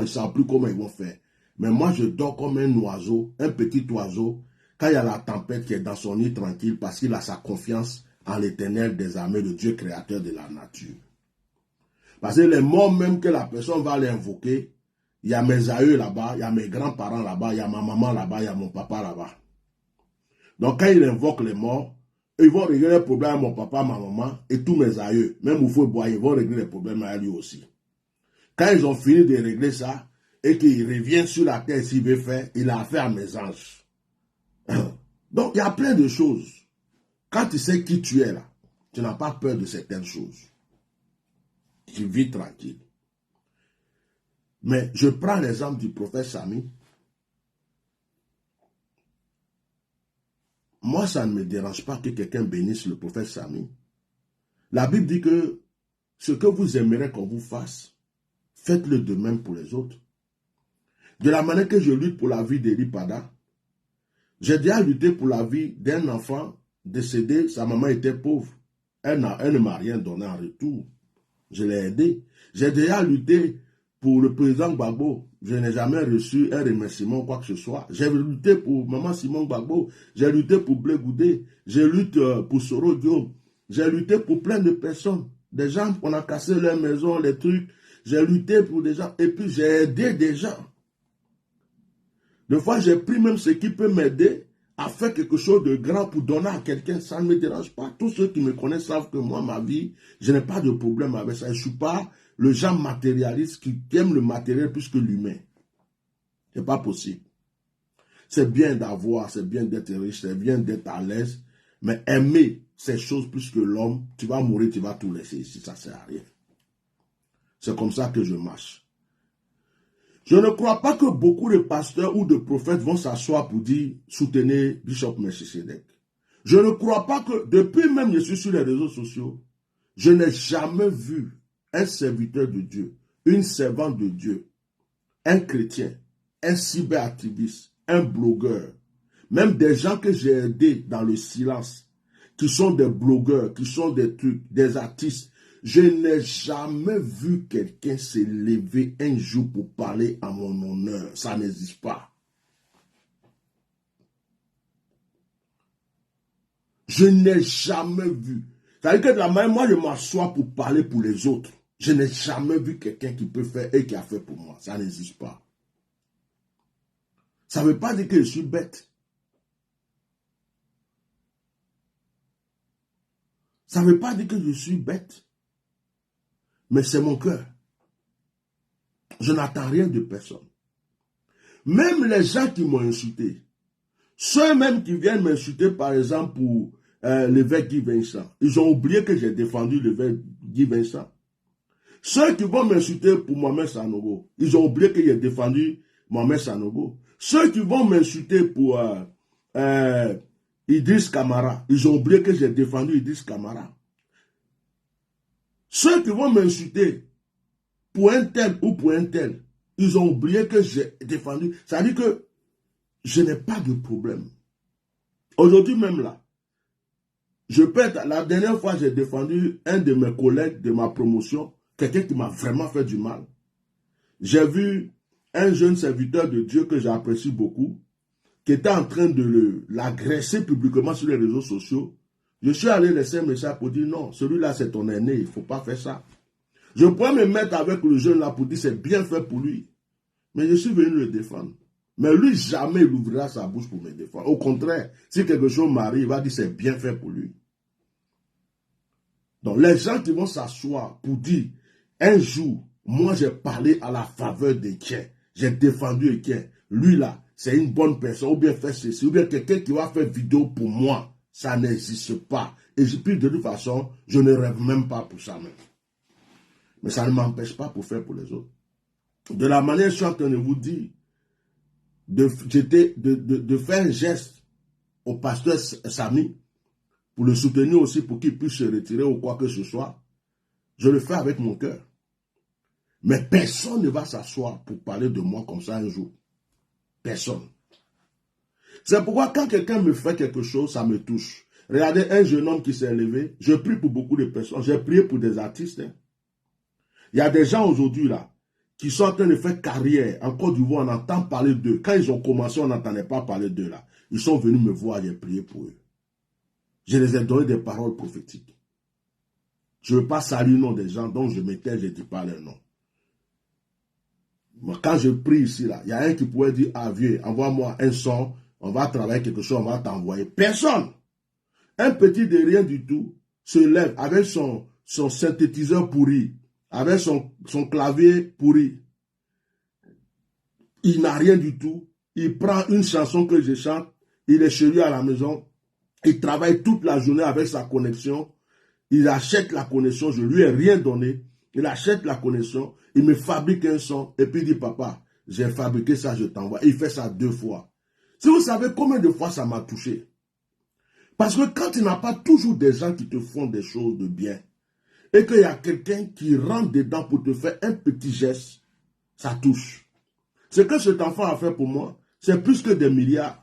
ne savent plus comment ils vont faire. Mais moi, je dors comme un oiseau, un petit oiseau, quand il y a la tempête qui est dans son nid tranquille, parce qu'il a sa confiance en l'Éternel des armées, le Dieu créateur de la nature. Parce que les mots même que la personne va l'invoquer, il y a mes aïeux là-bas, il y a mes grands-parents là-bas, il y a ma maman là-bas, il y a mon papa là-bas. Donc quand il invoque les morts, ils vont régler les problèmes à mon papa, ma maman et tous mes aïeux. Même au feu bois, ils vont régler les problèmes à lui aussi. Quand ils ont fini de régler ça, et qu'il revient sur la terre s'il veut faire, il a affaire à mes anges. Donc il y a plein de choses. Quand tu sais qui tu es là, tu n'as pas peur de certaines choses. Tu vis tranquille. Mais je prends l'exemple du prophète Sami. Moi, ça ne me dérange pas que quelqu'un bénisse le prophète Sami. La Bible dit que ce que vous aimerez qu'on vous fasse, faites-le de même pour les autres. De la manière que je lutte pour la vie d'Eli Pada, j'ai déjà lutté pour la vie d'un enfant décédé, sa maman était pauvre. Elle ne m'a rien donné en retour. Je l'ai aidé. J'ai déjà lutté pour le président Gbagbo. Je n'ai jamais reçu un remerciement ou quoi que ce soit. J'ai lutté pour maman Simon Gbagbo. J'ai lutté pour Blé Goudé. J'ai lutté pour Soro Diop. J'ai lutté pour plein de personnes. Des gens, on a cassé leur maison, les trucs. J'ai lutté pour des gens. Et puis j'ai aidé des gens. Des fois, j'ai pris même ce qui peut m'aider à faire quelque chose de grand pour donner à quelqu'un. Ça ne me dérange pas. Tous ceux qui me connaissent savent que moi, ma vie, je n'ai pas de problème avec ça. Je ne suis pas le genre matérialiste qui aime le matériel plus que l'humain. Ce n'est pas possible. C'est bien d'avoir, c'est bien d'être riche, c'est bien d'être à l'aise, mais aimer ces choses plus que l'homme, tu vas mourir, tu vas tout laisser ici, ça ne sert à rien. C'est comme ça que je marche. Je ne crois pas que beaucoup de pasteurs ou de prophètes vont s'asseoir pour dire « Soutenez Bishop Melchisedec ». Je ne crois pas que, depuis même je suis sur les réseaux sociaux, je n'ai jamais vu un serviteur de Dieu, une servante de Dieu, un chrétien, un cyberactiviste, un blogueur, même des gens que j'ai aidés dans le silence, qui sont des blogueurs, qui sont des trucs, des artistes. Je n'ai jamais vu quelqu'un se lever un jour pour parler à mon honneur. Ça n'existe pas. Je n'ai jamais vu. C'est-à-dire que de la manière, moi, je m'assois pour parler pour les autres. Je n'ai jamais vu quelqu'un qui peut faire et qui a fait pour moi. Ça n'existe pas. Ça ne veut pas dire que je suis bête. Ça ne veut pas dire que je suis bête. Mais c'est mon cœur. Je n'attends rien de personne. Même les gens qui m'ont insulté, ceux même qui viennent m'insulter, par exemple, pour l'évêque Guy Vincent, ils ont oublié que j'ai défendu l'évêque Guy Vincent. Ceux qui vont m'insulter pour Mohamed Sanogo, ils ont oublié que j'ai défendu Mohamed Sanogo. Ceux qui vont m'insulter pour Idriss Kamara, ils ont oublié que j'ai défendu Idriss Kamara. Ceux qui vont m'insulter pour un tel ou pour un tel, ils ont oublié que j'ai défendu. Ça veut dire que je n'ai pas de problème. Aujourd'hui même là, la dernière fois j'ai défendu un de mes collègues de ma promotion, quelqu'un qui m'a vraiment fait du mal. J'ai vu un jeune serviteur de Dieu que j'apprécie beaucoup, qui était en train de l'agresser publiquement sur les réseaux sociaux. Je suis allé laisser un message pour dire non, celui-là c'est ton aîné, il ne faut pas faire ça. Je pourrais me mettre avec le jeune là pour dire c'est bien fait pour lui. Mais je suis venu le défendre. Mais lui, jamais il ouvrira sa bouche pour me défendre. Au contraire, si quelque chose m'arrive, il va dire c'est bien fait pour lui. Donc, les gens qui vont s'asseoir pour dire, un jour, moi j'ai parlé à la faveur d'Étienne, j'ai défendu Étienne, lui là, c'est une bonne personne, ou bien fait ceci, ou bien quelqu'un qui va faire vidéo pour moi, ça n'existe pas. Et puis de toute façon, je ne rêve même pas pour ça même. Mais ça ne m'empêche pas pour faire pour les autres. De la manière, je suis en train de vous dire, de faire un geste au pasteur Samy, pour le soutenir aussi, pour qu'il puisse se retirer ou quoi que ce soit, je le fais avec mon cœur. Mais personne ne va s'asseoir pour parler de moi comme ça un jour. Personne. C'est pourquoi quand quelqu'un me fait quelque chose, ça me touche. Regardez un jeune homme qui s'est levé, je prie pour beaucoup de personnes, j'ai prié pour des artistes. Hein. Il y a des gens aujourd'hui là, qui sont en train de faire carrière. En Côte d'Ivoire, on entend parler d'eux. Quand ils ont commencé, on n'entendait pas parler d'eux là. Ils sont venus me voir, j'ai prié pour eux. Je les ai donné des paroles prophétiques. Je ne veux pas saluer le nom des gens, donc je m'étais, je ne dis pas leur nom. Mais quand je prie ici, là, il y a un qui pourrait dire, ah vieux, envoie-moi un son, on va travailler quelque chose, on va t'envoyer. Personne. Un petit de rien du tout se lève avec son synthétiseur pourri, avec son clavier pourri. Il n'a rien du tout. Il prend une chanson que je chante, il est chez lui à la maison, il travaille toute la journée avec sa connexion, il achète la connexion, je lui ai rien donné, il achète la connexion, il me fabrique un son, et puis il dit, papa, j'ai fabriqué ça, je t'envoie. Il fait ça 2 fois. Si vous savez combien de fois ça m'a touché, parce que quand il n'y a pas toujours des gens qui te font des choses de bien, et qu'il y a quelqu'un qui rentre dedans pour te faire un petit geste, ça touche. Ce que cet enfant a fait pour moi, c'est plus que des milliards.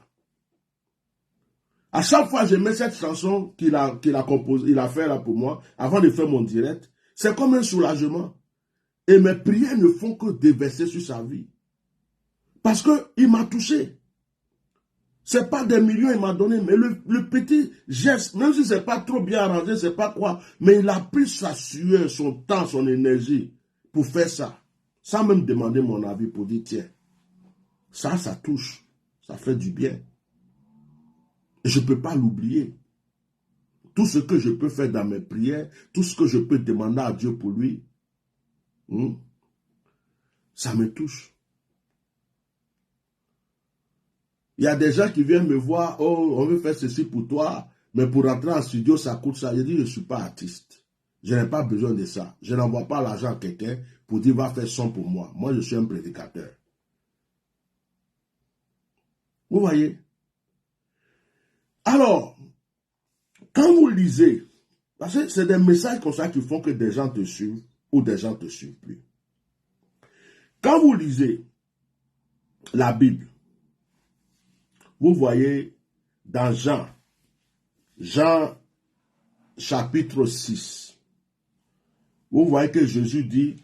À chaque fois, je mets cette chanson qu'il a composée, il a fait là pour moi, avant de faire mon direct, c'est comme un soulagement. Et mes prières ne font que déverser sur sa vie. Parce qu'il m'a touché. Ce n'est pas des millions qu'il m'a donné, mais le petit geste, même si ce n'est pas trop bien arrangé, c'est pas quoi, mais il a pris sa sueur, son temps, son énergie pour faire ça. Sans même demander mon avis pour dire, tiens, ça touche, ça fait du bien. Et je ne peux pas l'oublier. Tout ce que je peux faire dans mes prières, tout ce que je peux demander à Dieu pour lui, ça me touche. Il y a des gens qui viennent me voir, oh, on veut faire ceci pour toi, mais pour rentrer en studio, ça coûte ça. Je dis, je ne suis pas artiste. Je n'ai pas besoin de ça. Je n'envoie pas l'argent à quelqu'un pour dire, va faire son pour moi. Moi, je suis un prédicateur. Vous voyez? Alors, quand vous lisez, parce que c'est des messages comme ça qui font que des gens te suivent ou des gens ne te suivent plus. Quand vous lisez la Bible, vous voyez dans Jean chapitre 6, vous voyez que Jésus dit,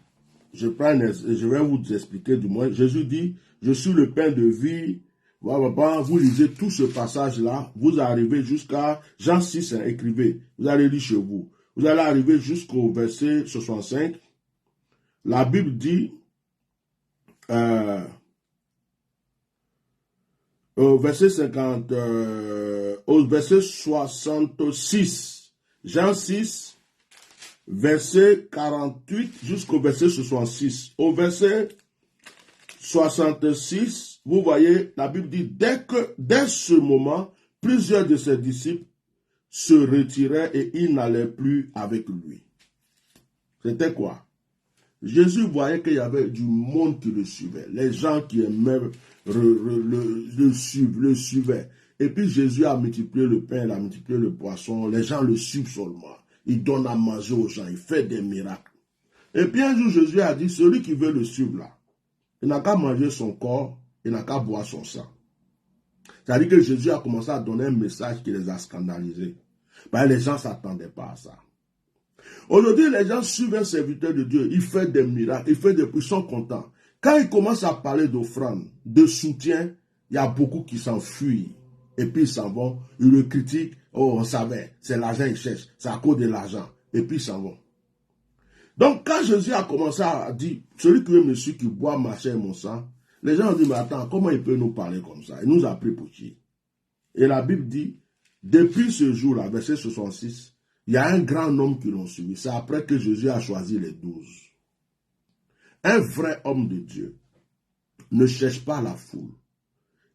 je vais vous expliquer du moins, Jésus dit, je suis le pain de vie. Vous lisez tout ce passage-là, vous arrivez jusqu'à Jean 6, hein, écrivez, vous allez lire chez vous. Vous allez arriver jusqu'au verset 65. La Bible dit, au verset 66, Jean 6, verset 48 jusqu'au verset 66. Au verset 66, vous voyez, la Bible dit, dès ce moment, plusieurs de ses disciples se retiraient et ils n'allaient plus avec lui. C'était quoi? Jésus voyait qu'il y avait du monde qui le suivait. Les gens qui aimaient le suivaient. Et puis Jésus a multiplié le pain, il a multiplié le poisson. Les gens le suivent seulement. Il donne à manger aux gens, il fait des miracles. Et puis un jour, Jésus a dit, celui qui veut le suivre là, il n'a qu'à manger son corps, il n'a qu'à boire son sang. C'est-à-dire que Jésus a commencé à donner un message qui les a scandalisés. Ben, les gens ne s'attendaient pas à ça. Aujourd'hui, les gens suivent un serviteur de Dieu, il fait des miracles, ils sont contents. Quand il commence à parler d'offrande, de soutien, il y a beaucoup qui s'enfuient. Et puis ils s'en vont, ils le critiquent, oh on savait, c'est l'argent qu'ils cherchent, c'est à cause de l'argent. Et puis ils s'en vont. Donc quand Jésus a commencé à dire, celui qui veut me suivre, qui boit ma chair et mon sang, les gens ont dit, mais attends, comment il peut nous parler comme ça? Il nous a pris pour qui? Et la Bible dit, depuis ce jour-là, verset 66, il y a un grand nombre qui l'ont suivi. C'est après que Jésus a choisi les 12. Un vrai homme de Dieu ne cherche pas la foule.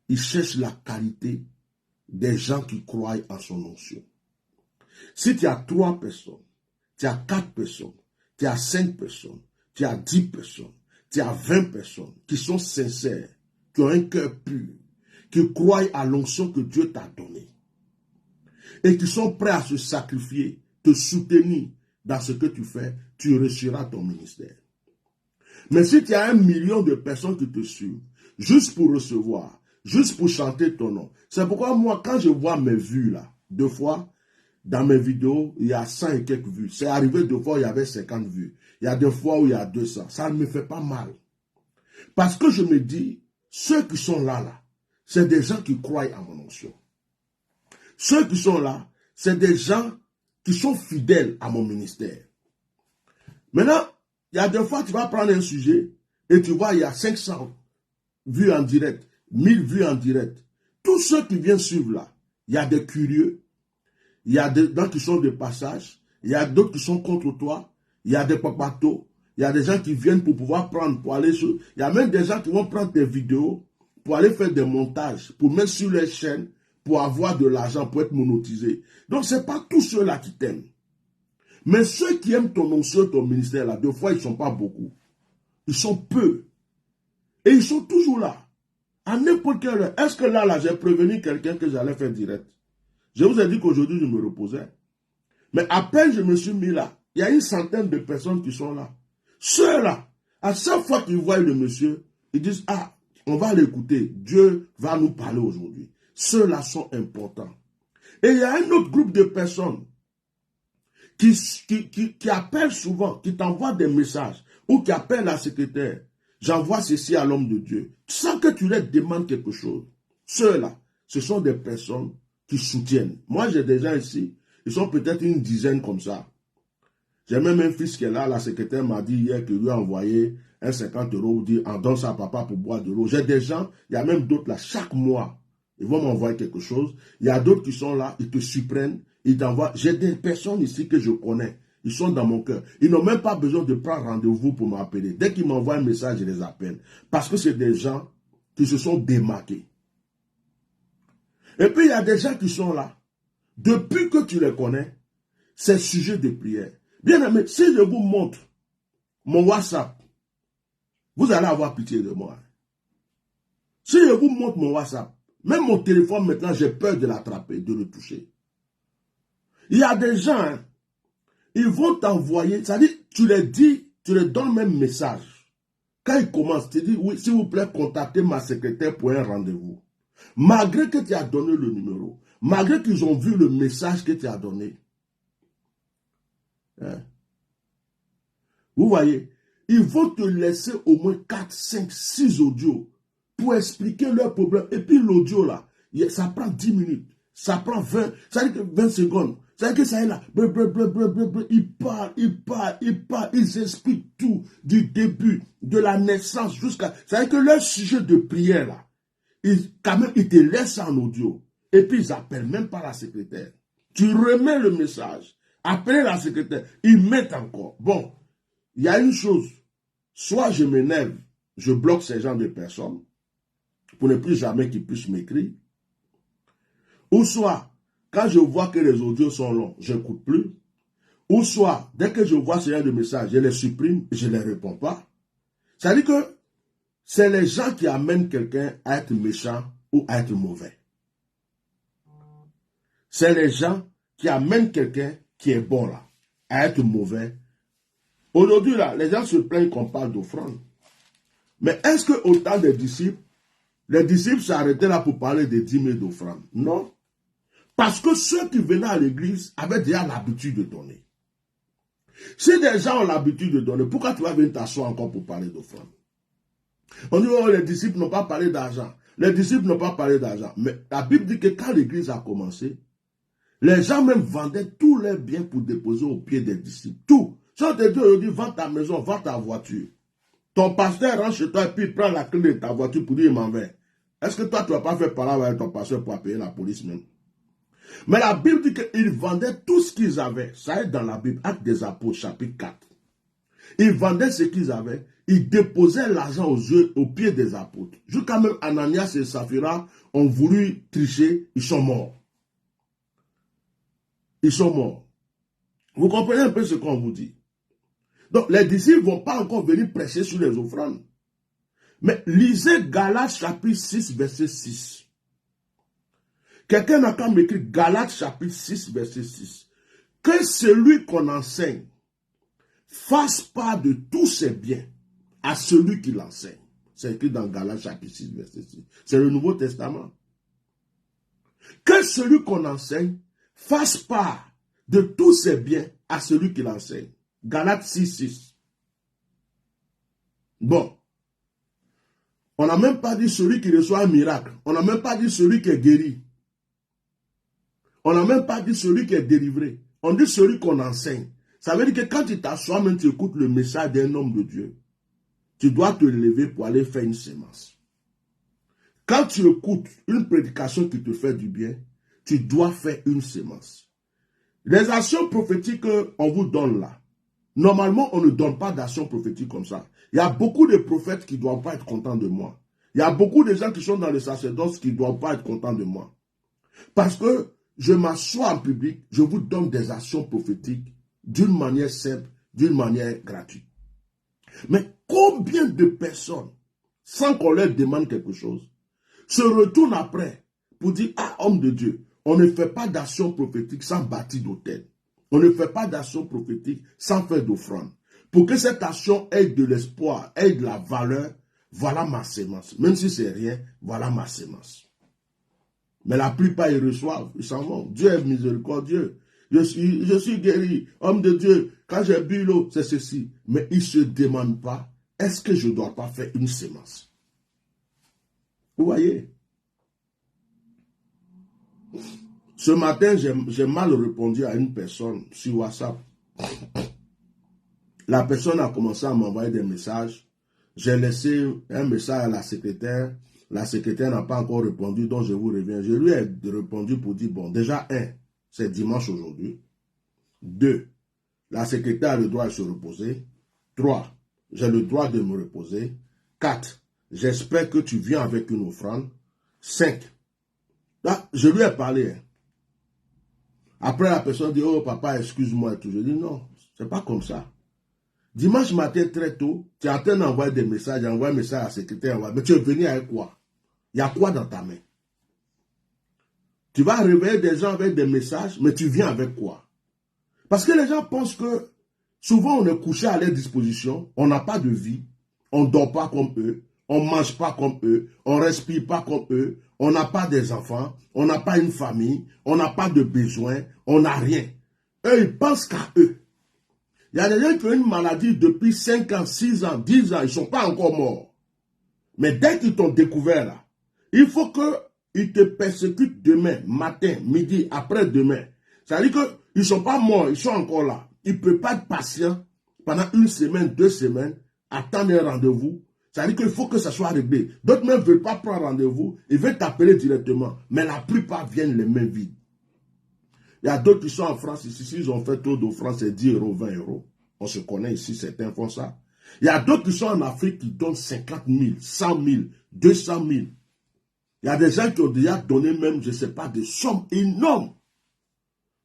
Il cherche la qualité des gens qui croient en son onction. Si tu as 3 personnes, tu as 4 personnes, tu as 5 personnes, tu as 10 personnes, tu as 20 personnes qui sont sincères, qui ont un cœur pur, qui croient à l'onction que Dieu t'a donnée et qui sont prêts à se sacrifier, te soutenir dans ce que tu fais, tu réussiras ton ministère. Mais si tu as 1 million de personnes qui te suivent, juste pour recevoir, juste pour chanter ton nom, c'est pourquoi moi, quand je vois mes vues là, 2 fois, dans mes vidéos, il y a 100 et quelques vues. C'est arrivé 2 fois, il y avait 50 vues. Il y a 2 fois où il y a 200. Ça ne me fait pas mal. Parce que je me dis, ceux qui sont là, c'est des gens qui croient à mon onction. Ceux qui sont là, c'est des gens qui sont fidèles à mon ministère. Maintenant, il y a 2 fois, tu vas prendre un sujet et tu vois, il y a 500 vues en direct, 1000 vues en direct. Tous ceux qui viennent suivre là, il y a des curieux, il y a d'autres qui sont de passage, il y a d'autres qui sont contre toi, il y a des papatos, il y a des gens qui viennent pour pouvoir prendre, pour aller sur... Il y a même des gens qui vont prendre des vidéos pour aller faire des montages, pour mettre sur les chaînes, pour avoir de l'argent, pour être monétisé. Donc, ce n'est pas tous ceux-là qui t'aiment. Mais ceux qui aiment ton onction, ton ministère, là, 2 fois, ils ne sont pas beaucoup. Ils sont peu. Et ils sont toujours là. À n'importe quelle heure. Est-ce que là, j'ai prévenu quelqu'un que j'allais faire direct? Je vous ai dit qu'aujourd'hui, je me reposais. Mais à peine je me suis mis là, il y a 100 de personnes qui sont là. Ceux-là, à chaque fois qu'ils voient le monsieur, ils disent, ah, on va l'écouter. Dieu va nous parler aujourd'hui. Ceux-là sont importants. Et il y a un autre groupe de personnes qui appellent souvent, qui t'envoient des messages, ou qui appellent la secrétaire. J'envoie ceci à l'homme de Dieu. Sans que tu leur demandes quelque chose. Ceux-là, ce sont des personnes qui soutiennent. Moi, j'ai des gens ici, ils sont peut-être 10 comme ça. J'ai même un fils qui est là, la secrétaire m'a dit hier qu'il lui a envoyé un 50 €, dit en donne ça à papa pour boire de l'eau. J'ai des gens, il y a même d'autres là, chaque mois, ils vont m'envoyer quelque chose. Il y a d'autres qui sont là, ils te surprennent, ils t'envoient. J'ai des personnes ici que je connais, ils sont dans mon cœur. Ils n'ont même pas besoin de prendre rendez-vous pour m'appeler. Dès qu'ils m'envoient un message, je les appelle. Parce que c'est des gens qui se sont démarqués. Et puis il y a des gens qui sont là. Depuis que tu les connais, c'est sujet de prière. Bien aimé, si je vous montre mon WhatsApp, vous allez avoir pitié de moi. Si je vous montre mon WhatsApp, même mon téléphone maintenant, j'ai peur de l'attraper, de le toucher. Il y a des gens, hein, ils vont t'envoyer, c'est-à-dire, tu les dis, tu les donnes même message. Quand ils commencent, tu dis, oui, s'il vous plaît, contactez ma secrétaire pour un rendez-vous. Malgré que tu as donné le numéro, malgré qu'ils ont vu le message que tu as donné. Hein? Vous voyez, ils vont te laisser au moins 4, 5, 6 audios pour expliquer leur problème. Et puis l'audio là, ça prend 10 minutes, ça prend 20, ça dit que 20 secondes. Ça dit que ça est là, ils parlent, ils expliquent tout, du début, de la naissance jusqu'à... Ça dit que leur sujet de prière là, quand même, ils te laissent en audio. Et puis, ils appellent même pas la secrétaire. Tu remets le message. Appelez la secrétaire. Ils mettent encore. Bon, il y a une chose. Soit je m'énerve, je bloque ces gens de personnes pour ne plus jamais qu'ils puissent m'écrire. Ou soit, quand je vois que les audios sont longs, je n'écoute plus. Ou soit, dès que je vois ce genre de messages, je les supprime et je ne les réponds pas. Ça veut dire que c'est les gens qui amènent quelqu'un à être méchant ou à être mauvais. C'est les gens qui amènent quelqu'un qui est bon là, à être mauvais. Aujourd'hui là, les gens se plaignent qu'on parle d'offrande. Mais est-ce qu'au temps des disciples, les disciples s'arrêtaient là pour parler des 10 000 d'offrande? Non. Parce que ceux qui venaient à l'église avaient déjà l'habitude de donner. Si des gens ont l'habitude de donner, pourquoi tu vas venir t'asseoir encore pour parler d'offrande? On dit, oh, les disciples n'ont pas parlé d'argent. Les disciples n'ont pas parlé d'argent. Mais la Bible dit que quand l'église a commencé, les gens même vendaient tous leurs biens pour déposer au pied des disciples. Tout. Si on te dit aujourd'hui, vends ta maison, vends ta voiture. Ton pasteur rentre chez toi et puis il prend la clé de ta voiture pour dire, il m'en va. Est-ce que toi, tu ne vas pas faire parler avec ton pasteur pour payer la police même? Mais la Bible dit qu'ils vendaient tout ce qu'ils avaient. Ça est dans la Bible, Actes des Apôtres, chapitre 4. Ils vendaient ce qu'ils avaient. Ils déposaient l'argent aux pieds des apôtres. Jusqu'à même Ananias et Saphira ont voulu tricher. Ils sont morts. Ils sont morts. Vous comprenez un peu ce qu'on vous dit? Donc, les disciples ne vont pas encore venir prêcher sur les offrandes. Mais lisez Galates chapitre 6, verset 6. Quelqu'un n'a qu'à m'écrire Galates chapitre 6, verset 6. Que celui qu'on enseigne fasse part de tous ses biens à celui qui l'enseigne. C'est écrit dans Galates chapitre 6, verset 6. C'est le Nouveau Testament. Que celui qu'on enseigne fasse part de tous ses biens à celui qui l'enseigne. Galates 6, 6. Bon. On n'a même pas dit celui qui reçoit un miracle. On n'a même pas dit celui qui est guéri. On n'a même pas dit celui qui est délivré. On dit celui qu'on enseigne. Ça veut dire que quand tu t'assois, même tu écoutes le message d'un homme de Dieu, tu dois te lever pour aller faire une sémence. Quand tu écoutes une prédication qui te fait du bien, tu dois faire une sémence. Les actions prophétiques qu'on vous donne là, normalement, on ne donne pas d'actions prophétiques comme ça. Il y a beaucoup de prophètes qui ne doivent pas être contents de moi. Il y a beaucoup de gens qui sont dans le sacerdoce qui ne doivent pas être contents de moi. Parce que je m'assois en public, je vous donne des actions prophétiques d'une manière simple, d'une manière gratuite. Mais combien de personnes, sans qu'on leur demande quelque chose, se retournent après pour dire, ah, homme de Dieu, on ne fait pas d'action prophétique sans bâtir d'autel. On ne fait pas d'action prophétique sans faire d'offrande. Pour que cette action ait de l'espoir, ait de la valeur, voilà ma sémence. Même si c'est rien, voilà ma sémence. Mais la plupart, ils reçoivent, ils s'en vont. Dieu est miséricordieux. Je suis guéri, homme de Dieu. Quand j'ai bu l'eau, c'est ceci. Mais ils ne se demandent pas, est-ce que je ne dois pas faire une sémence? Vous voyez? Ce matin, j'ai mal répondu à une personne sur WhatsApp. La personne a commencé à m'envoyer des messages. J'ai laissé un message à la secrétaire. La secrétaire n'a pas encore répondu, donc je vous reviens. Je lui ai répondu pour dire, bon, déjà, 1, c'est dimanche aujourd'hui. 2, la secrétaire a le droit de se reposer. 3, j'ai le droit de me reposer. 4, j'espère que tu viens avec une offrande. 5, là, je lui ai parlé. Après, la personne dit, oh papa, excuse-moi. Je dis, non, c'est pas comme ça. Dimanche matin, très tôt, tu es en train d'envoyer des messages, envoyer un message à la secrétaire, mais tu es venu avec quoi? Il y a quoi dans ta main? Tu vas réveiller des gens avec des messages, mais tu viens avec quoi? Parce que les gens pensent que souvent on est couché à leur disposition, on n'a pas de vie, on ne dort pas comme eux, on ne mange pas comme eux, on ne respire pas comme eux, on n'a pas des enfants, on n'a pas une famille, on n'a pas de besoins, on n'a rien. Eux, ils pensent qu'à eux. Il y a des gens qui ont une maladie depuis 5 ans, 6 ans, 10 ans, ils ne sont pas encore morts. Mais dès qu'ils t'ont découvert là, il faut qu'ils te persécutent demain, matin, midi, après-demain. Ça veut dire qu'ils ne sont pas morts, ils sont encore là. Ils ne peuvent pas être patients pendant 1 semaine, 2 semaines, attendre un rendez-vous. Ça veut dire qu'il faut que ça soit réglé. D'autres même ne veulent pas prendre rendez-vous, ils veulent t'appeler directement. Mais la plupart viennent les mains vides. Il y a d'autres qui sont en France, ici, ils ont fait trop d'offrandes, c'est 10 euros, 20 euros. On se connaît ici, certains font ça. Il y a d'autres qui sont en Afrique qui donnent 50 000, 100 000, 200 000. Il y a des gens qui ont déjà donné même, je ne sais pas, des sommes énormes.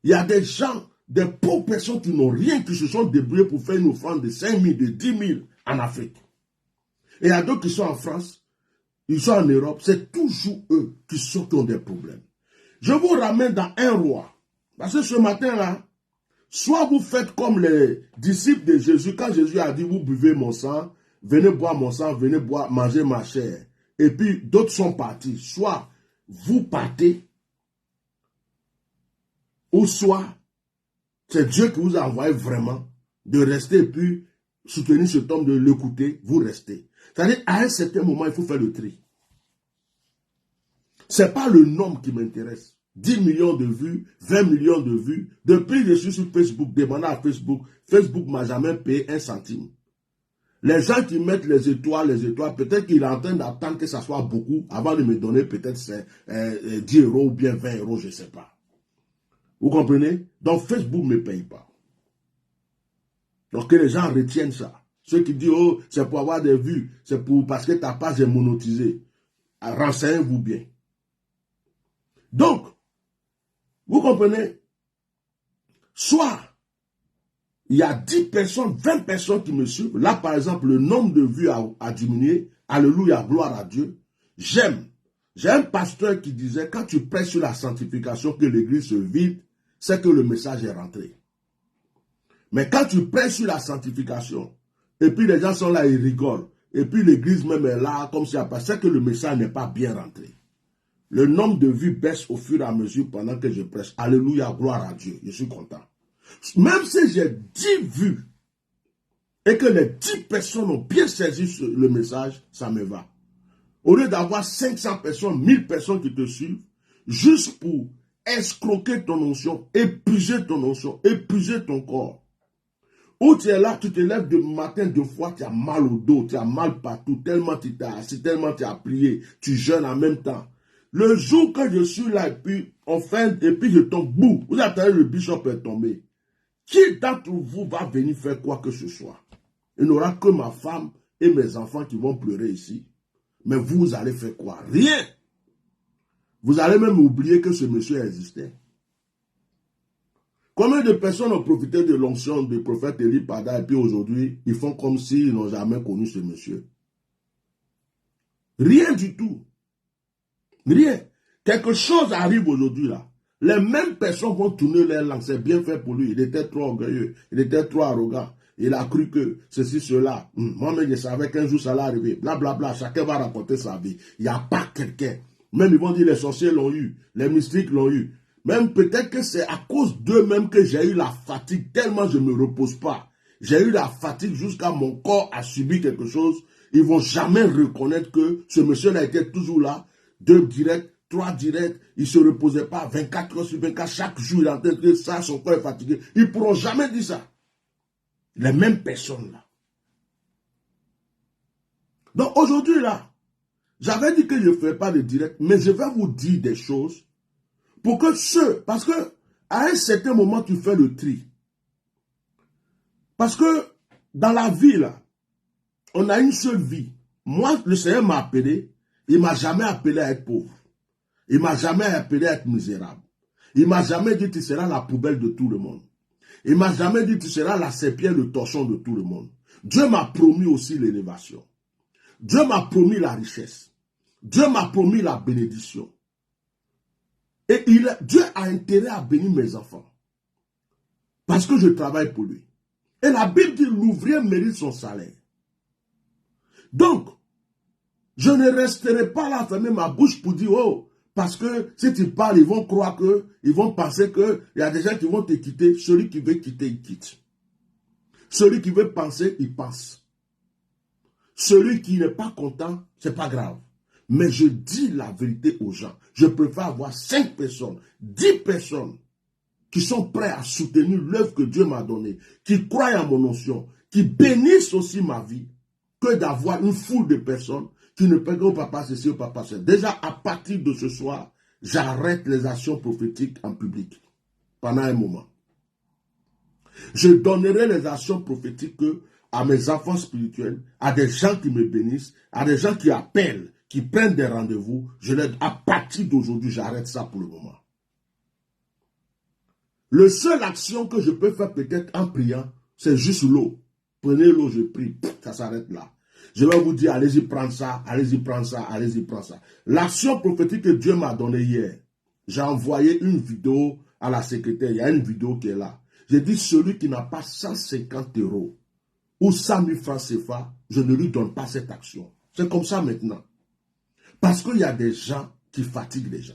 Il y a des gens, des pauvres personnes qui n'ont rien, qui se sont débrouillés pour faire une offrande de 5 000, de 10 000 en Afrique. Et il y a d'autres qui sont en France, ils sont en Europe, c'est toujours eux qui ont des problèmes. Je vous ramène dans 1 Roi. Parce que ce matin-là, soit vous faites comme les disciples de Jésus, quand Jésus a dit, vous buvez mon sang, venez boire mon sang, venez boire, manger ma chair. Et puis d'autres sont partis. Soit vous partez, ou soit c'est Dieu qui vous a envoyé vraiment de rester et puis soutenir cet homme, de l'écouter, vous restez. C'est-à-dire, à un certain moment, il faut faire le tri. Ce n'est pas le nombre qui m'intéresse. 10 millions de vues, 20 millions de vues. Depuis que je suis sur Facebook, demandant à Facebook, Facebook ne m'a jamais payé 1 centime. Les gens qui mettent les étoiles, peut-être qu'il est en train d'attendre que ça soit beaucoup avant de me donner peut-être 10 euros ou bien 20 euros, je ne sais pas. Vous comprenez? Donc Facebook ne me paye pas. Donc que les gens retiennent ça. Ceux qui disent, oh, c'est pour avoir des vues, c'est pour parce que ta page est monétisée. Renseignez-vous bien. Donc, vous comprenez? Soit il y a 10 personnes, 20 personnes qui me suivent. Là, par exemple, le nombre de vues a diminué. Alléluia, gloire à Dieu. J'aime. J'ai un pasteur qui disait, quand tu prêches sur la sanctification, que l'église se vide, c'est que le message est rentré. Mais quand tu prêches sur la sanctification, et puis les gens sont là, ils rigolent, et puis l'église même est là, comme si c'est que le message n'est pas bien rentré. Le nombre de vues baisse au fur et à mesure pendant que je prêche. Alléluia, gloire à Dieu. Je suis content. Même si j'ai 10 vues, et que les 10 personnes ont bien saisi le message, ça me va. Au lieu d'avoir 500 personnes, 1000 personnes qui te suivent, juste pour escroquer ton onction, épuiser ton onction, épuiser ton corps. Où tu es là, tu te lèves de matin, 2 fois, tu as mal au dos, tu as mal partout, tellement tu t'es assis, tellement tu as prié, tu jeûnes en même temps. Le jour que je suis là, et puis, et puis je tombe, boum, vous attendez, le bishop est tombé. Qui d'entre vous va venir faire quoi que ce soit? Il n'y aura que ma femme et mes enfants qui vont pleurer ici. Mais vous allez faire quoi? Rien. Vous allez même oublier que ce monsieur existait. Combien de personnes ont profité de l'onction du prophète Élie Pada et puis aujourd'hui, ils font comme s'ils n'ont jamais connu ce monsieur? Rien du tout. Rien. Quelque chose arrive aujourd'hui là. Les mêmes personnes vont tourner leur langue. C'est bien fait pour lui. Il était trop orgueilleux. Il était trop arrogant. Il a cru que ceci, cela. Moi-même, je savais qu'un jour ça allait arriver. Blablabla. Bla, bla. Chacun va raconter sa vie. Il n'y a pas quelqu'un. Même ils vont dire les sorciers l'ont eu. Les mystiques l'ont eu. Même peut-être que c'est à cause d'eux-mêmes que j'ai eu la fatigue. Tellement je ne me repose pas. J'ai eu la fatigue jusqu'à mon corps a subi quelque chose. Ils ne vont jamais reconnaître que ce monsieur-là était toujours là. 2 directs. 3 directs, il ne se reposait pas 24 heures sur 24, chaque jour il est en train de dire ça, son corps est fatigué. Ils ne pourront jamais dire ça. Les mêmes personnes là. Donc aujourd'hui là, j'avais dit que je ne ferais pas de direct, mais je vais vous dire des choses pour que parce que à un certain moment tu fais le tri. Parce que dans la vie là, on a une seule vie. Moi, le Seigneur m'a appelé, il ne m'a jamais appelé à être pauvre. Il ne m'a jamais appelé à être misérable. Il ne m'a jamais dit tu seras la poubelle de tout le monde. Il ne m'a jamais dit tu seras la serpillère, le torchon de tout le monde. Dieu m'a promis aussi l'élévation. Dieu m'a promis la richesse. Dieu m'a promis la bénédiction. Et Dieu a intérêt à bénir mes enfants. Parce que je travaille pour lui. Et la Bible dit l'ouvrier mérite son salaire. Donc, je ne resterai pas là à fermer ma bouche pour dire, oh, parce que si tu parles, ils vont croire que, ils vont penser qu'il y a des gens qui vont te quitter. Celui qui veut quitter, il quitte. Celui qui veut penser, il pense. Celui qui n'est pas content, c'est pas grave. Mais je dis la vérité aux gens. Je préfère avoir 5 personnes, 10 personnes qui sont prêts à soutenir l'œuvre que Dieu m'a donnée, qui croient en mon onction, qui bénissent aussi ma vie, que d'avoir une foule de personnes qui ne peuvent au papa ceci, au papa ceci. Déjà, à partir de ce soir, j'arrête les actions prophétiques en public pendant un moment. Je donnerai les actions prophétiques à mes enfants spirituels, à des gens qui me bénissent, à des gens qui appellent, qui prennent des rendez-vous. À partir d'aujourd'hui, j'arrête ça pour le moment. La seule action que je peux faire peut-être en priant, c'est juste l'eau. Prenez l'eau, je prie, ça s'arrête là. Je vais vous dire, allez-y prendre ça, allez-y prendre ça, allez-y prendre ça. L'action prophétique que Dieu m'a donnée hier, j'ai envoyé une vidéo à la secrétaire, il y a une vidéo qui est là. J'ai dit, celui qui n'a pas 150 € ou 100 000 francs CFA, je ne lui donne pas cette action. C'est comme ça maintenant. Parce qu'il y a des gens qui fatiguent les gens.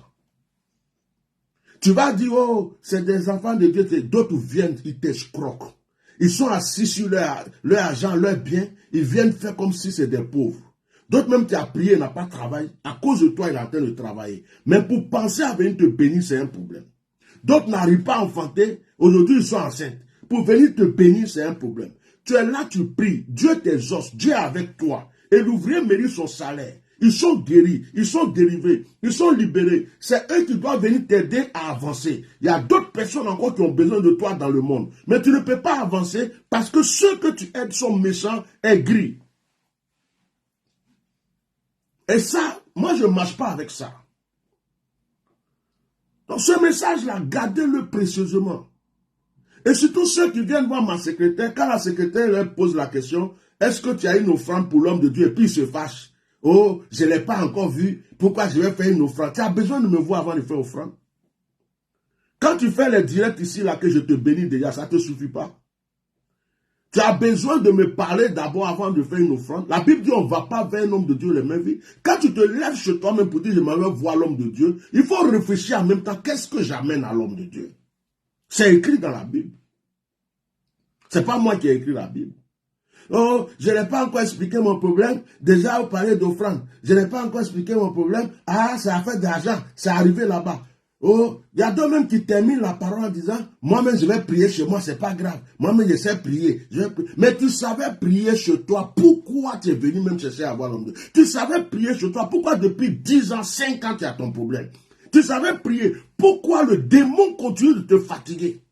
Tu vas dire, oh, c'est des enfants de Dieu, d'autres viennent, ils t'escroquent. Ils sont assis sur leur argent, leur bien, ils viennent faire comme si c'est des pauvres. D'autres même qui ont prié, n'ont pas travaillé. À cause de toi, il est en train de travailler. Mais pour penser à venir te bénir, c'est un problème. D'autres n'arrivent pas à enfanter, aujourd'hui ils sont enceintes. Pour venir te bénir, c'est un problème. Tu es là, tu pries, Dieu t'exauce, Dieu est avec toi. Et l'ouvrier mérite son salaire. Ils sont guéris, ils sont délivrés, ils sont libérés. C'est eux qui doivent venir t'aider à avancer. Il y a d'autres personnes encore qui ont besoin de toi dans le monde. Mais tu ne peux pas avancer parce que ceux que tu aides sont méchants, aigris. Et ça, moi je ne marche pas avec ça. Donc ce message-là, gardez-le précieusement. Et surtout ceux qui viennent voir ma secrétaire, quand la secrétaire leur pose la question, est-ce que tu as une offrande pour l'homme de Dieu? Et puis il se fâche. Oh, je ne l'ai pas encore vu. Pourquoi je vais faire une offrande? Tu as besoin de me voir avant de faire offrande. Quand tu fais les directs ici, là, que je te bénis déjà, ça ne te suffit pas. Tu as besoin de me parler d'abord avant de faire une offrande. La Bible dit on ne va pas vers un homme de Dieu les mains vides. Quand tu te lèves chez toi-même pour dire je m'en vais voir l'homme de Dieu, il faut réfléchir en même temps, qu'est-ce que j'amène à l'homme de Dieu? C'est écrit dans la Bible. Ce n'est pas moi qui ai écrit la Bible. Oh, je n'ai pas encore expliqué mon problème. Déjà, vous parlez d'offrande. Je n'ai pas encore expliqué mon problème. Ah, c'est affaire d'argent. C'est arrivé là-bas. Oh, il y a d'autres même qui terminent la parole en disant, moi-même, je vais prier chez moi, c'est pas grave. Moi-même, je sais prier. Mais tu savais prier chez toi. Pourquoi tu es venu même chercher à voir l'homme de Dieu? Tu savais prier chez toi. Pourquoi depuis 10 ans, 5 ans, tu as ton problème? Tu savais prier. Pourquoi le démon continue de te fatiguer?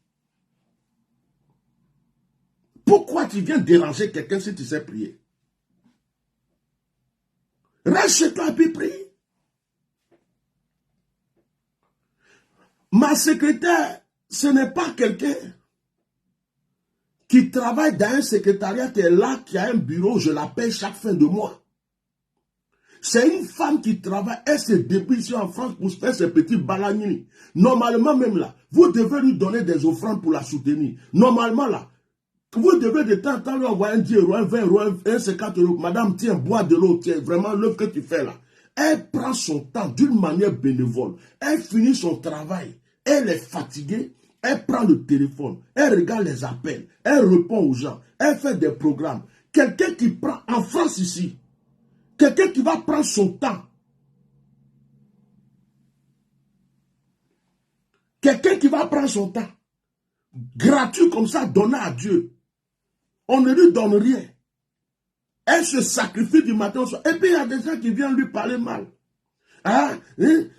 Pourquoi tu viens déranger quelqu'un si tu sais prier? Reste chez toi et puis prie. Ma secrétaire, ce n'est pas quelqu'un qui travaille dans un secrétariat qui est là, qui a un bureau, je l'appelle chaque fin de mois. C'est une femme qui travaille, elle se débrouille ici en France pour faire ses petits balagnini. Normalement même là, vous devez lui donner des offrandes pour la soutenir. Normalement là, vous devez de temps en temps lui envoyer un 10 euros, un 20 euros, un 50 euros. Madame, tiens, bois de l'eau, tiens, vraiment l'œuvre que tu fais là. Elle prend son temps d'une manière bénévole. Elle finit son travail. Elle est fatiguée. Elle prend le téléphone. Elle regarde les appels. Elle répond aux gens. Elle fait des programmes. Quelqu'un qui prend, en France ici, quelqu'un qui va prendre son temps. Quelqu'un qui va prendre son temps. Gratuit comme ça, donné à Dieu. On ne lui donne rien. Elle se sacrifie du matin au soir. Et puis il y a des gens qui viennent lui parler mal. Ah,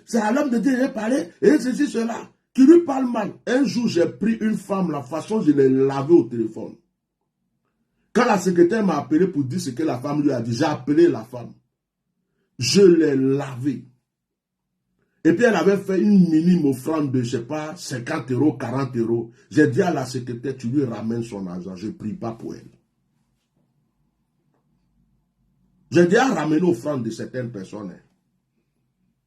c'est à l'homme de Dieu qui parler, et ceci, cela. Qui lui parle mal. Un jour, j'ai pris une femme, la façon je l'ai lavée au téléphone. Quand la secrétaire m'a appelé pour dire ce que la femme lui a dit, j'ai appelé la femme. Je l'ai lavée. Et puis elle avait fait une minime offrande de, je ne sais pas, 50 euros, 40 euros. J'ai dit à la secrétaire, tu lui ramènes son argent, je ne prie pas pour elle. J'ai déjà ramené l'offrande de certaines personnes.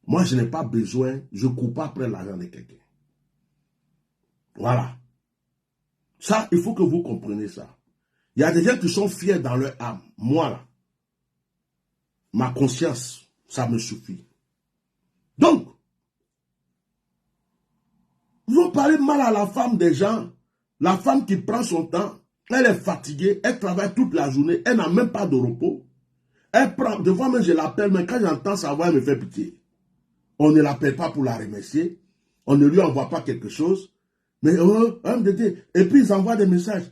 Moi, je n'ai pas besoin, je ne cours pas après l'argent de quelqu'un. Voilà. Ça, il faut que vous compreniez ça. Il y a des gens qui sont fiers dans leur âme. Moi, là, ma conscience, ça me suffit. Donc, vous parlez mal à la femme des gens, la femme qui prend son temps, elle est fatiguée, elle travaille toute la journée, elle n'a même pas de repos. Elle prend, des fois même je l'appelle, mais quand j'entends sa voix, elle me fait pitié. On ne l'appelle pas pour la remercier, on ne lui envoie pas quelque chose, mais et puis ils envoient des messages.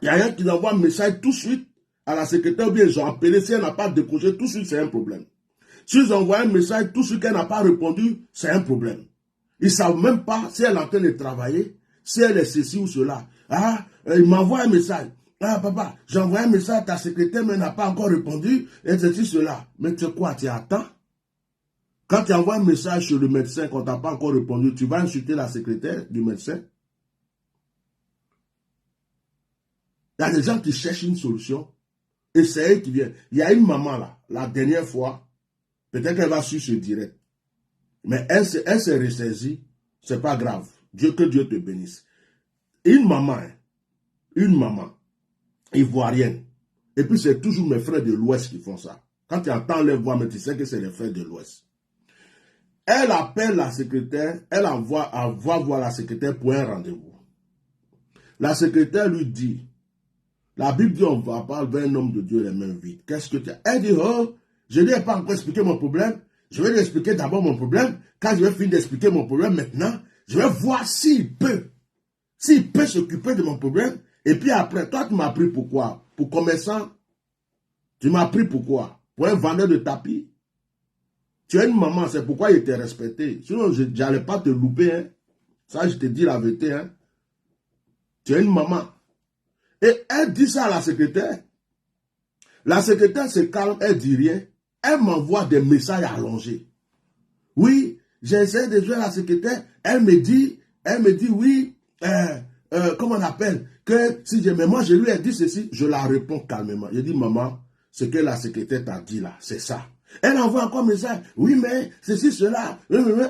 Il y a un qui envoie un message tout de suite à la secrétaire, ou bien ils ont appelé, si elle n'a pas décroché, tout de suite c'est un problème. S'ils envoient un message tout de suite qu'elle n'a pas répondu, c'est un problème. Ils ne savent même pas si elle est en train de travailler, si elle est ceci ou cela. Ah, il m'envoie un message. Ah, papa, j'ai envoyé un message à ta secrétaire, mais elle n'a pas encore répondu, et ceci, cela. Mais tu sais quoi, tu attends. Quand tu envoies un message sur le médecin, qu'on t'a pas encore répondu, tu vas insulter la secrétaire du médecin. Il y a des gens qui cherchent une solution, et c'est eux qui viennent. Il y a une maman là, la dernière fois, peut-être qu'elle va suivre ce direct. Mais elle s'est ressaisie, c'est pas grave. Que Dieu te bénisse. Une maman ivoirienne. Et puis c'est toujours mes frères de l'Ouest qui font ça. Quand tu entends les voix, mais tu sais que c'est les frères de l'Ouest. Elle appelle la secrétaire, elle envoie voir la secrétaire pour un rendez-vous. La secrétaire lui dit, la Bible dit on va pas vers un homme de Dieu les mains vides. Qu'est-ce que tu as? Elle dit, oh, je ne lui ai pas encore expliqué mon problème. Je vais lui expliquer d'abord mon problème. Quand je vais finir d'expliquer mon problème maintenant, je vais voir s'il peut s'occuper de mon problème. Et puis après, toi, tu m'as pris pour quoi? Pour commerçant? Tu m'as pris pour quoi? Pour un vendeur de tapis? Tu es une maman, c'est pourquoi il t'ai respecté. Sinon, je n'allais pas te louper. Hein. Ça, je te dis la vérité. Hein. Tu es une maman. Et elle dit ça à la secrétaire. La secrétaire se calme, elle dit rien. Elle m'envoie des messages allongés. Oui, j'essaie de jouer à la secrétaire. Elle me dit oui, comment on appelle, que si je, mais moi je lui ai dit ceci, je la réponds calmement. Je dis, maman, ce que la secrétaire t'a dit là, c'est ça. Elle envoie encore un message, oui, mais ceci, cela.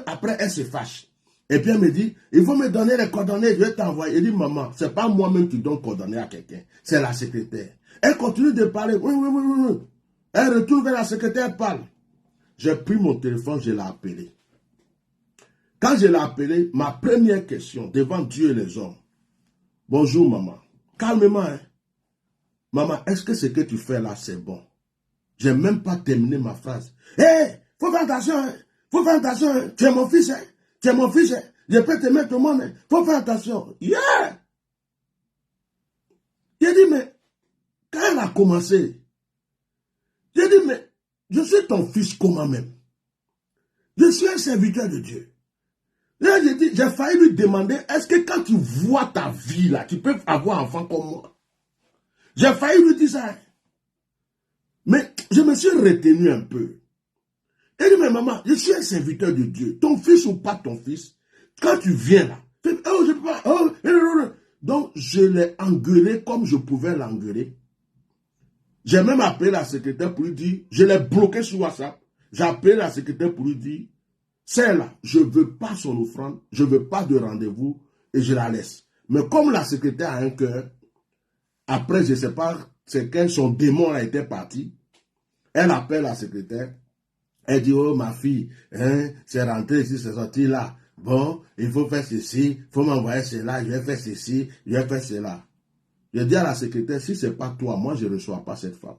Après, elle se fâche. Et puis elle me dit, il faut me donner les coordonnées, je vais t'envoyer. Je dis, maman, c'est pas moi-même qui donne coordonnées à quelqu'un, c'est la secrétaire. Elle continue de parler, oui. Elle retourne vers la secrétaire, elle parle. J'ai pris mon téléphone, je l'ai appelé. Quand je l'ai appelé, ma première question devant Dieu et les hommes. Bonjour maman. Calmement, hein. Maman, est-ce que ce que tu fais là, c'est bon? Je n'ai même pas terminé ma phrase. Hé, faut faire attention, hein. Faut faire attention, hein. Tu es mon fils, hein. Tu es mon fils, hein. Je peux te mettre au monde, hein. Faut faire attention. Yeah! J'ai dit, mais quand elle a commencé, j'ai dit, mais je suis ton fils comment même? Je suis un serviteur de Dieu. Là, j'ai failli lui demander, est-ce que quand tu vois ta vie là, tu peux avoir un enfant comme moi? J'ai failli lui dire ça. Mais je me suis retenu un peu. Elle dit, mais maman, je suis un serviteur de Dieu. Ton fils ou pas ton fils, quand tu viens là, oh, je peux pas, oh, donc je l'ai engueulé comme je pouvais l'engueuler. J'ai même appelé la secrétaire pour lui dire, je l'ai bloqué sur WhatsApp. J'ai appelé la secrétaire pour lui dire, celle-là, je ne veux pas son offrande, je ne veux pas de rendez-vous et je la laisse. Mais comme la secrétaire a un cœur, après, je ne sais pas, c'est que son démon a été parti, elle appelle la secrétaire, elle dit, oh ma fille, hein, c'est rentré ici, c'est sorti là. Bon, il faut faire ceci, il faut m'envoyer cela, je vais faire ceci, je vais faire cela. Je dis à la secrétaire, si ce n'est pas toi, moi je ne reçois pas cette femme.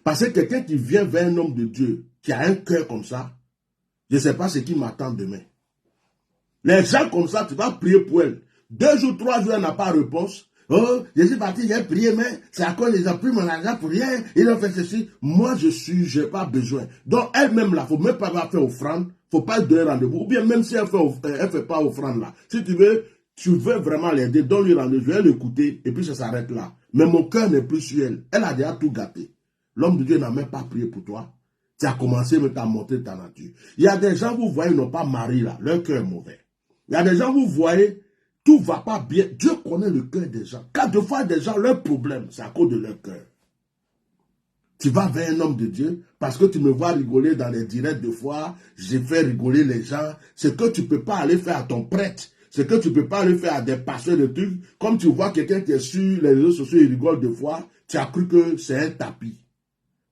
Parce que quelqu'un qui vient vers un homme de Dieu, qui a un cœur comme ça, je ne sais pas ce qui m'attend demain. Les gens comme ça, tu vas prier pour elle. 2 jours, 3 jours, elle n'a pas de réponse. Oh, je suis parti, j'ai prié, mais c'est à cause qu'ils ont pris mon argent pour rien. Ils ont fait ceci. Moi, je n'ai pas besoin. Donc, elle-même, là, il ne faut même pas faire offrande. Il ne faut pas donner rendez-vous. Ou bien, même si elle ne fait pas offrande, là. Si tu veux vraiment l'aider, donne-lui rendez-vous. Je vais l'écouter, et puis ça s'arrête là. Mais mon cœur n'est plus sur elle. Elle a déjà tout gâté. L'homme de Dieu n'a même pas prié pour toi. Tu as commencé à montrer ta nature. Il y a des gens, vous voyez, ils n'ont pas mari là. Leur cœur est mauvais. Il y a des gens, vous voyez, tout ne va pas bien. Dieu connaît le cœur des gens. Quand de fois des gens, leur problème, c'est à cause de leur cœur. Tu vas vers un homme de Dieu parce que tu me vois rigoler dans les directs de foi. J'ai fait rigoler les gens. Ce que tu ne peux pas aller faire à ton prêtre. Ce que tu ne peux pas aller faire à des pasteurs de trucs. Comme tu vois quelqu'un qui est sur les réseaux sociaux et rigole de foi, tu as cru que c'est un tapis.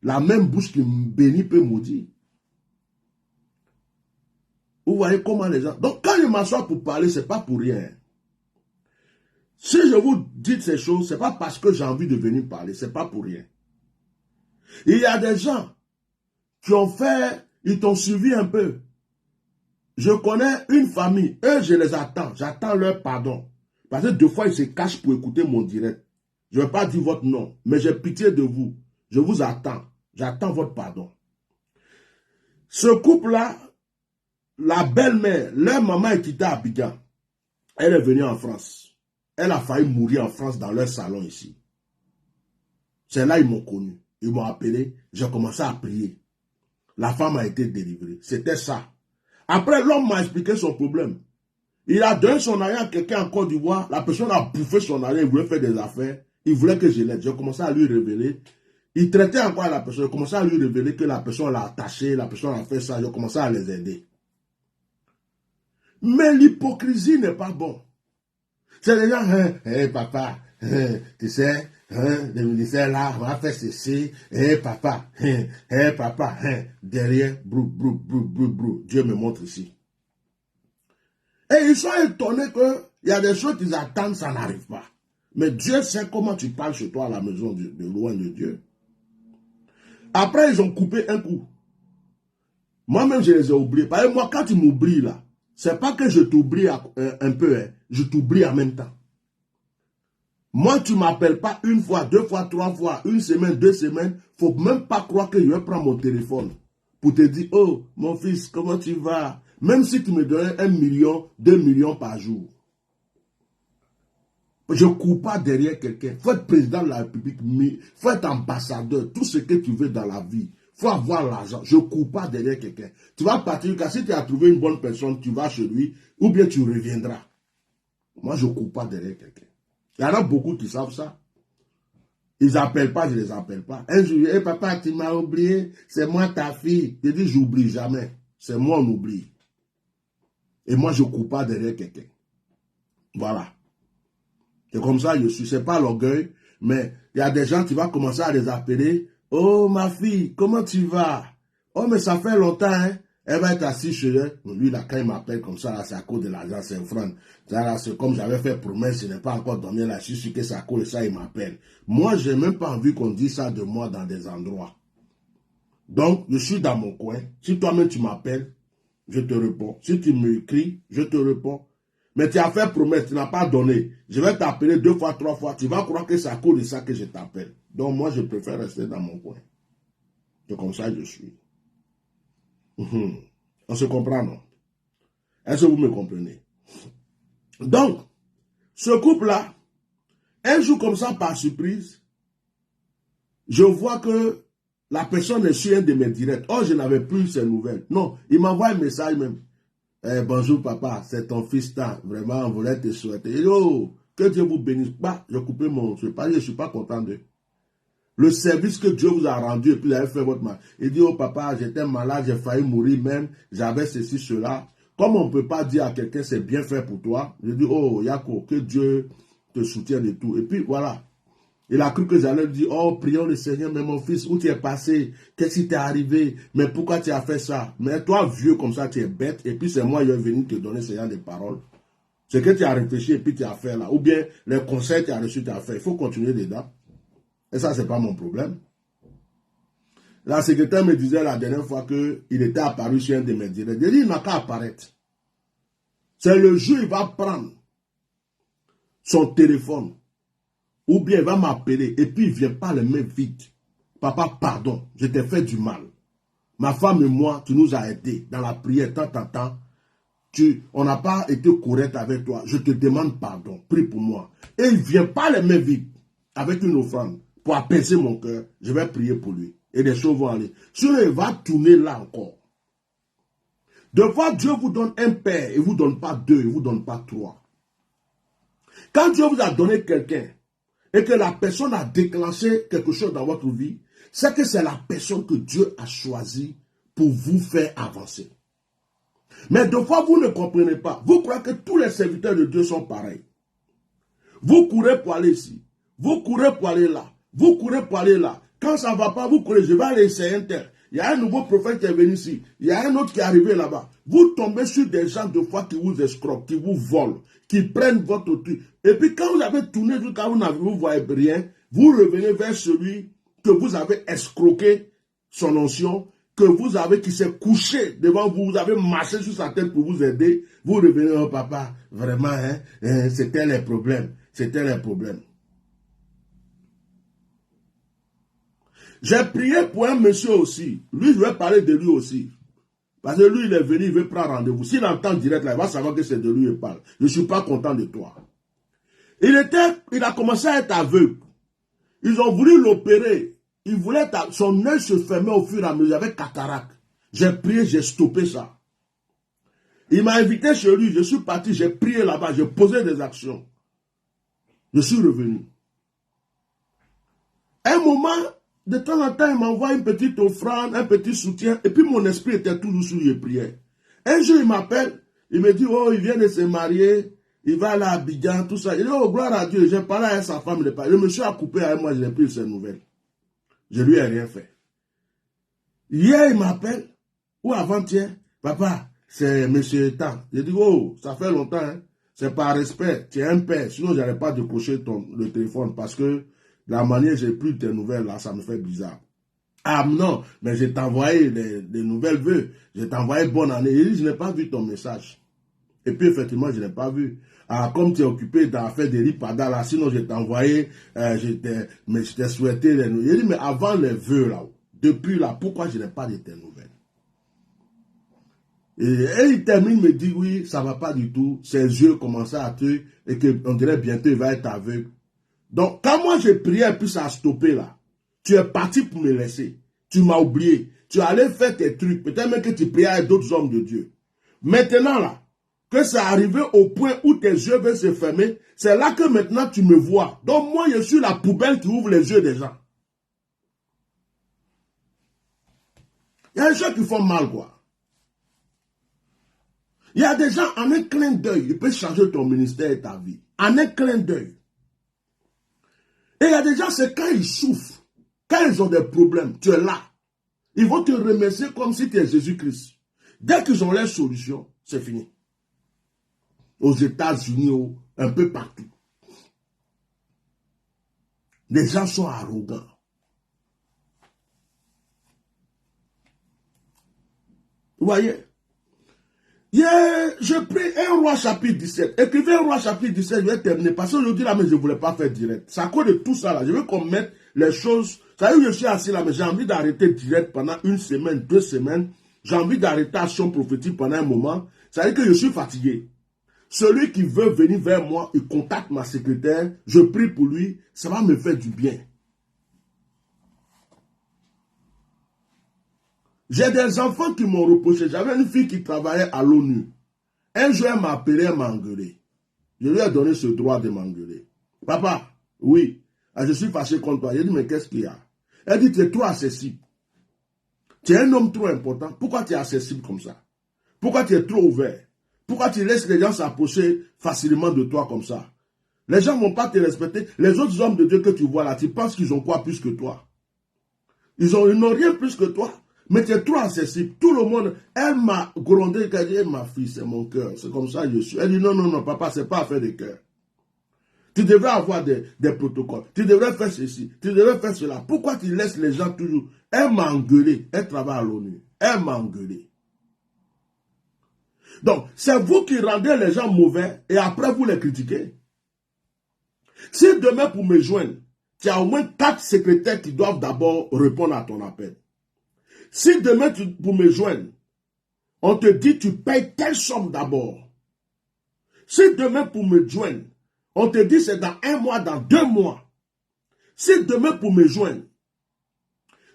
La même bouche qui me bénit peut maudire. Vous voyez comment les gens... Donc, quand je m'assois pour parler, ce n'est pas pour rien. Si je vous dis ces choses, ce n'est pas parce que j'ai envie de venir parler. Ce n'est pas pour rien. Il y a des gens qui ont fait... Ils t'ont suivi un peu. Je connais une famille. Eux, je les attends. J'attends leur pardon. Parce que 2 fois, ils se cachent pour écouter mon direct. Je ne vais pas dire votre nom, mais j'ai pitié de vous. Je vous attends. J'attends votre pardon. Ce couple-là, la belle-mère, leur maman est quittée à Abidjan. Elle est venue en France. Elle a failli mourir en France dans leur salon ici. C'est là ils m'ont connu. Ils m'ont appelé. J'ai commencé à prier. La femme a été délivrée. C'était ça. Après, l'homme m'a expliqué son problème. Il a donné son argent à quelqu'un en Côte d'Ivoire. La personne a bouffé son argent. Il voulait faire des affaires. Il voulait que je l'aide. J'ai commencé à lui révéler. Il traitait encore la personne. J'ai commencé à lui révéler que la personne l'a attaché. La personne a fait ça. J'ai commencé à les aider. Mais l'hypocrisie n'est pas bon. C'est les gens, hey, papa, tu sais, le ministère là, on va faire ceci, papa, papa, derrière, brou, Dieu me montre ici. Et ils sont étonnés qu'il y a des choses qu'ils attendent, ça n'arrive pas. Mais Dieu sait comment tu parles chez toi à la maison de loin de Dieu. Après, ils ont coupé un coup. Moi-même, je les ai oubliés. Parce que moi, quand tu m'oublies là, c'est pas que je t'oublie un peu, hein. Je t'oublie en même temps. Moi, tu ne m'appelles pas 1 fois, 2 fois, 3 fois, 1 semaine, 2 semaines. Il ne faut même pas croire que je vais prendre mon téléphone pour te dire, oh, mon fils, comment tu vas? Même si tu me donnais 1 million, 2 millions par jour. Je ne cours pas derrière quelqu'un. Il faut être président de la République, il faut être ambassadeur, tout ce que tu veux dans la vie. Il faut avoir l'argent. Je ne cours pas derrière quelqu'un. Tu vas partir, car si tu as trouvé une bonne personne, tu vas chez lui, ou bien tu reviendras. Moi, je ne cours pas derrière quelqu'un. Il y en a beaucoup qui savent ça. Ils n'appellent pas, je ne les appelle pas. Un jour, hey, papa, tu m'as oublié, c'est moi ta fille. Je dis, j'oublie jamais. C'est moi, on oublie. Et moi, je ne cours pas derrière quelqu'un. Voilà. C'est comme ça, je suis. Ce n'est pas l'orgueil, mais il y a des gens, tu vas commencer à les appeler. Oh, ma fille, comment tu vas? Oh, mais ça fait longtemps, hein? Elle va être assise chez elle. Lui, là, quand il m'appelle comme ça, c'est à cause de l'argent, c'est un franc. C'est comme j'avais fait promesse, je n'ai pas encore dormi là, je suis sûr que c'est à cause de ça, il m'appelle. Moi, je n'ai même pas envie qu'on dise ça de moi dans des endroits. Donc, je suis dans mon coin. Si toi-même tu m'appelles, je te réponds. Si tu m'écris, je te réponds. Mais tu as fait promesse, tu n'as pas donné. Je vais t'appeler 2 fois, 3 fois. Tu vas croire que c'est à cause de ça que je t'appelle. Donc, moi, je préfère rester dans mon coin. C'est comme ça que je suis. On se comprend, non? Est-ce que vous me comprenez? Donc, ce couple-là, un jour comme ça, par surprise, je vois que la personne est sur un de mes directs. Oh, je n'avais plus ces nouvelles. Non, il m'envoie un message même. Bonjour papa, c'est ton fils là. Vraiment, on voulait te souhaiter. Oh, que Dieu vous bénisse. Bah, j'ai coupé mon... Je ne suis pas content de... Le service que Dieu vous a rendu et puis il avait fait votre mal. Il dit, oh papa, j'étais malade, j'ai failli mourir même, j'avais ceci, cela. Comme on ne peut pas dire à quelqu'un c'est bien fait pour toi, je dis, oh Yako, que Dieu te soutienne et tout. Et puis voilà. Il a cru que j'allais lui dire, oh prions le Seigneur, mais mon fils, où tu es passé? Qu'est-ce qui t'est arrivé? Mais pourquoi tu as fait ça? Mais toi, vieux comme ça, tu es bête. Et puis c'est moi qui est venu te donner ce genre de paroles. C'est que tu as réfléchi et puis tu as fait là. Ou bien les conseils que tu as reçus, tu as fait. Il faut continuer dedans. Et ça, ce n'est pas mon problème. La secrétaire me disait la dernière fois qu'il était apparu sur un de mes directs. J'ai dit, il n'a qu'à apparaître. C'est le jour où il va prendre son téléphone. Ou bien il va m'appeler. Et puis il ne vient pas les mains vides. Papa, pardon, je t'ai fait du mal. Ma femme et moi, tu nous as aidés dans la prière, tant. On n'a pas été correct avec toi. Je te demande pardon. Prie pour moi. Et il ne vient pas les mains vides avec une offrande. Pour apaiser mon cœur, je vais prier pour lui. Et les choses vont aller. Sinon, il va tourner là encore. De fois, Dieu vous donne un père, il ne vous donne pas 2, il ne vous donne pas 3. Quand Dieu vous a donné quelqu'un, et que la personne a déclenché quelque chose dans votre vie, c'est que c'est la personne que Dieu a choisie pour vous faire avancer. Mais de fois, vous ne comprenez pas. Vous croyez que tous les serviteurs de Dieu sont pareils. Vous courez pour aller ici. Vous courez pour aller là. Vous courez pour aller là. Quand ça ne va pas, vous courez. Je vais aller essayer un tel. Il y a un nouveau prophète qui est venu ici. Il y a un autre qui est arrivé là-bas. Vous tombez sur des gens de foi qui vous escroquent, qui vous volent, qui prennent votre truc. Et puis quand vous avez tourné jusqu'à vous ne voyez rien, vous revenez vers celui que vous avez escroqué son onction, que vous avez, qui s'est couché devant vous, vous avez marché sur sa tête pour vous aider. Vous revenez, oh papa, vraiment, c'était les problèmes. C'était les problèmes. J'ai prié pour un monsieur aussi. Lui, je vais parler de lui aussi. Parce que lui, il est venu, il veut prendre rendez-vous. S'il entend direct là, il va savoir que c'est de lui qu'il parle. Je ne suis pas content de toi. Il a commencé à être aveugle. Ils ont voulu l'opérer. Son œil se fermait au fur et à mesure. Il avait cataracte. J'ai prié, j'ai stoppé ça. Il m'a invité chez lui. Je suis parti, j'ai prié là-bas, j'ai posé des actions. Je suis revenu. Un moment, de temps en temps, il m'envoie une petite offrande, un petit soutien, et puis mon esprit était toujours sur les prières. Un jour, il m'appelle, il me dit, oh, il vient de se marier, il va aller à Abidjan, tout ça. Il dit, oh, gloire à Dieu, j'ai parlé à sa femme, le monsieur a coupé avec moi, je n'ai plus ses nouvelles. Je lui ai rien fait. Hier, il m'appelle, ou avant-hier, papa, c'est monsieur Tan. J'ai dit, oh, ça fait longtemps, hein. C'est par respect, tu es un père, sinon je n'allais pas décrocher le téléphone, parce que la manière j'ai plus tes nouvelles là, ça me fait bizarre. Ah non, mais je t'ai envoyé des nouvelles vœux, je t'ai envoyé bonne année. Il dit, je n'ai pas vu ton message. Et puis effectivement, je n'ai pas vu. Ah, comme tu es occupé d'en faire des ripadas là, sinon je t'ai envoyé, je t'ai souhaité les nouvelles. Il dit, mais avant les vœux là, depuis là, pourquoi je n'ai pas de tes nouvelles? Et il termine, me dit, oui, ça ne va pas du tout. Ses yeux commençaient à tuer et qu'on dirait bientôt il va être aveugle. Donc, quand moi j'ai prié et puis ça a stoppé là, tu es parti pour me laisser. Tu m'as oublié. Tu allais faire tes trucs. Peut-être même que tu priais avec d'autres hommes de Dieu. Maintenant là, que ça arrivé au point où tes yeux veulent se fermer, c'est là que maintenant tu me vois. Donc moi, je suis la poubelle qui ouvre les yeux des gens. Il y a des gens qui font mal, quoi. Il y a des gens, en un clin d'œil, ils peuvent changer ton ministère et ta vie. En un clin d'œil. Et il y a des gens, c'est quand ils souffrent, quand ils ont des problèmes, tu es là. Ils vont te remercier comme si tu es Jésus-Christ. Dès qu'ils ont leur solution, c'est fini. Aux États-Unis, un peu partout. Les gens sont arrogants. Vous voyez? Je prie 1 Roi chapitre 17. Écrivez 1 Roi chapitre 17, je vais terminer. Parce que aujourd'hui, là, mais je ne voulais pas faire direct. C'est à cause de tout ça, là. Je veux qu'on mette les choses. Ça veut dire que je suis assis là, mais j'ai envie d'arrêter direct pendant 1 semaine, 2 semaines. J'ai envie d'arrêter Action prophétique pendant un moment. Ça veut dire que je suis fatigué. Celui qui veut venir vers moi, il contacte ma secrétaire. Je prie pour lui. Ça va me faire du bien. J'ai des enfants qui m'ont reproché. J'avais une fille qui travaillait à l'ONU. Un jour, elle m'a appelé, elle m'a engueulé. Je lui ai donné ce droit de m'engueuler. Papa, oui, je suis fâché contre toi. J'ai dit, mais qu'est-ce qu'il y a? Elle dit, tu es trop accessible. Tu es un homme trop important. Pourquoi tu es accessible comme ça? Pourquoi tu es trop ouvert? Pourquoi tu laisses les gens s'approcher facilement de toi comme ça? Les gens ne vont pas te respecter. Les autres hommes de Dieu que tu vois là, tu penses qu'ils ont quoi plus que toi? Ils n'ont rien plus que toi. Mais tu es trop accessible. Tout le monde, elle m'a grondé, elle dit, ma fille, c'est mon cœur. C'est comme ça que je suis. Elle dit, non, non, non, papa, c'est pas affaire de cœur. Tu devrais avoir des protocoles. Tu devrais faire ceci. Tu devrais faire cela. Pourquoi tu laisses les gens toujours? Elle m'a engueulé. Elle travaille à l'ONU. Elle m'a engueulé. Donc, c'est vous qui rendez les gens mauvais et après vous les critiquez. Si demain pour me joindre, tu as au moins 4 secrétaires qui doivent d'abord répondre à ton appel. Si demain pour me joindre, on te dit tu payes telle somme d'abord. Si demain pour me joindre, on te dit c'est dans 1 mois, dans 2 mois. Si demain pour me joindre,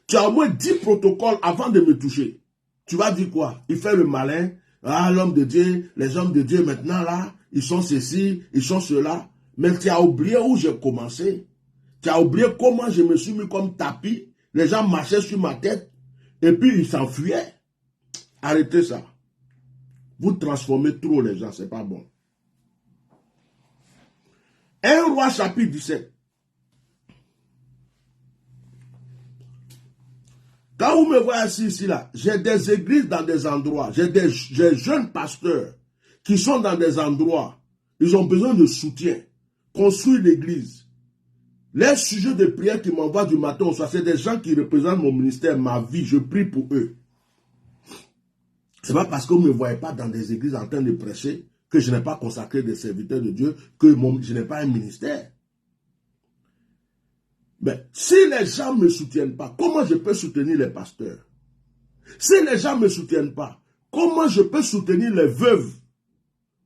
tu as au moins 10 protocoles avant de me toucher. Tu vas dire quoi? Il fait le malin. Ah, l'homme de Dieu, les hommes de Dieu maintenant là, ils sont ceci, ils sont cela. Mais tu as oublié où j'ai commencé. Tu as oublié comment je me suis mis comme tapis. Les gens marchaient sur ma tête. Et puis ils s'enfuyaient. Arrêtez ça. Vous transformez trop les gens, c'est pas bon. 1 Roi chapitre 17. Quand vous me voyez assis ici, là, j'ai des églises dans des endroits, j'ai des jeunes pasteurs qui sont dans des endroits, ils ont besoin de soutien, construire l'église. Les sujets de prière qui m'envoient du matin au soir, c'est des gens qui représentent mon ministère, ma vie, je prie pour eux. Ce n'est pas parce que vous ne me voyez pas dans des églises en train de prêcher que je n'ai pas consacré des serviteurs de Dieu, que je n'ai pas un ministère. Mais si les gens ne me soutiennent pas, comment je peux soutenir les pasteurs? Si les gens ne me soutiennent pas, comment je peux soutenir les veuves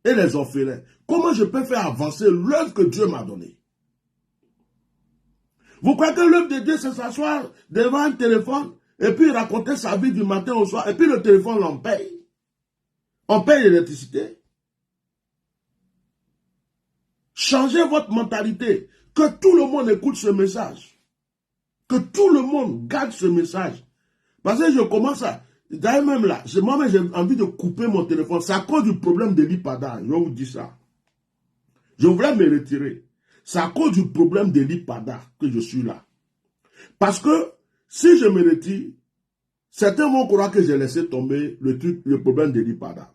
et les orphelins? Comment je peux faire avancer l'œuvre que Dieu m'a donnée? Vous croyez que l'œuvre de Dieu, c'est s'asseoir devant un téléphone et puis raconter sa vie du matin au soir et puis le téléphone, on paye. On paye l'électricité. Changez votre mentalité. Que tout le monde écoute ce message. Que tout le monde garde ce message. Parce que je commence à... D'ailleurs même là, moi-même j'ai envie de couper mon téléphone. C'est à cause du problème de l'IPADA. Je vous dis ça. Je voulais me retirer. C'est à cause du problème de l'IPADA que je suis là. Parce que si je me retire, certains vont croire que j'ai laissé tomber le problème de l'IPADA.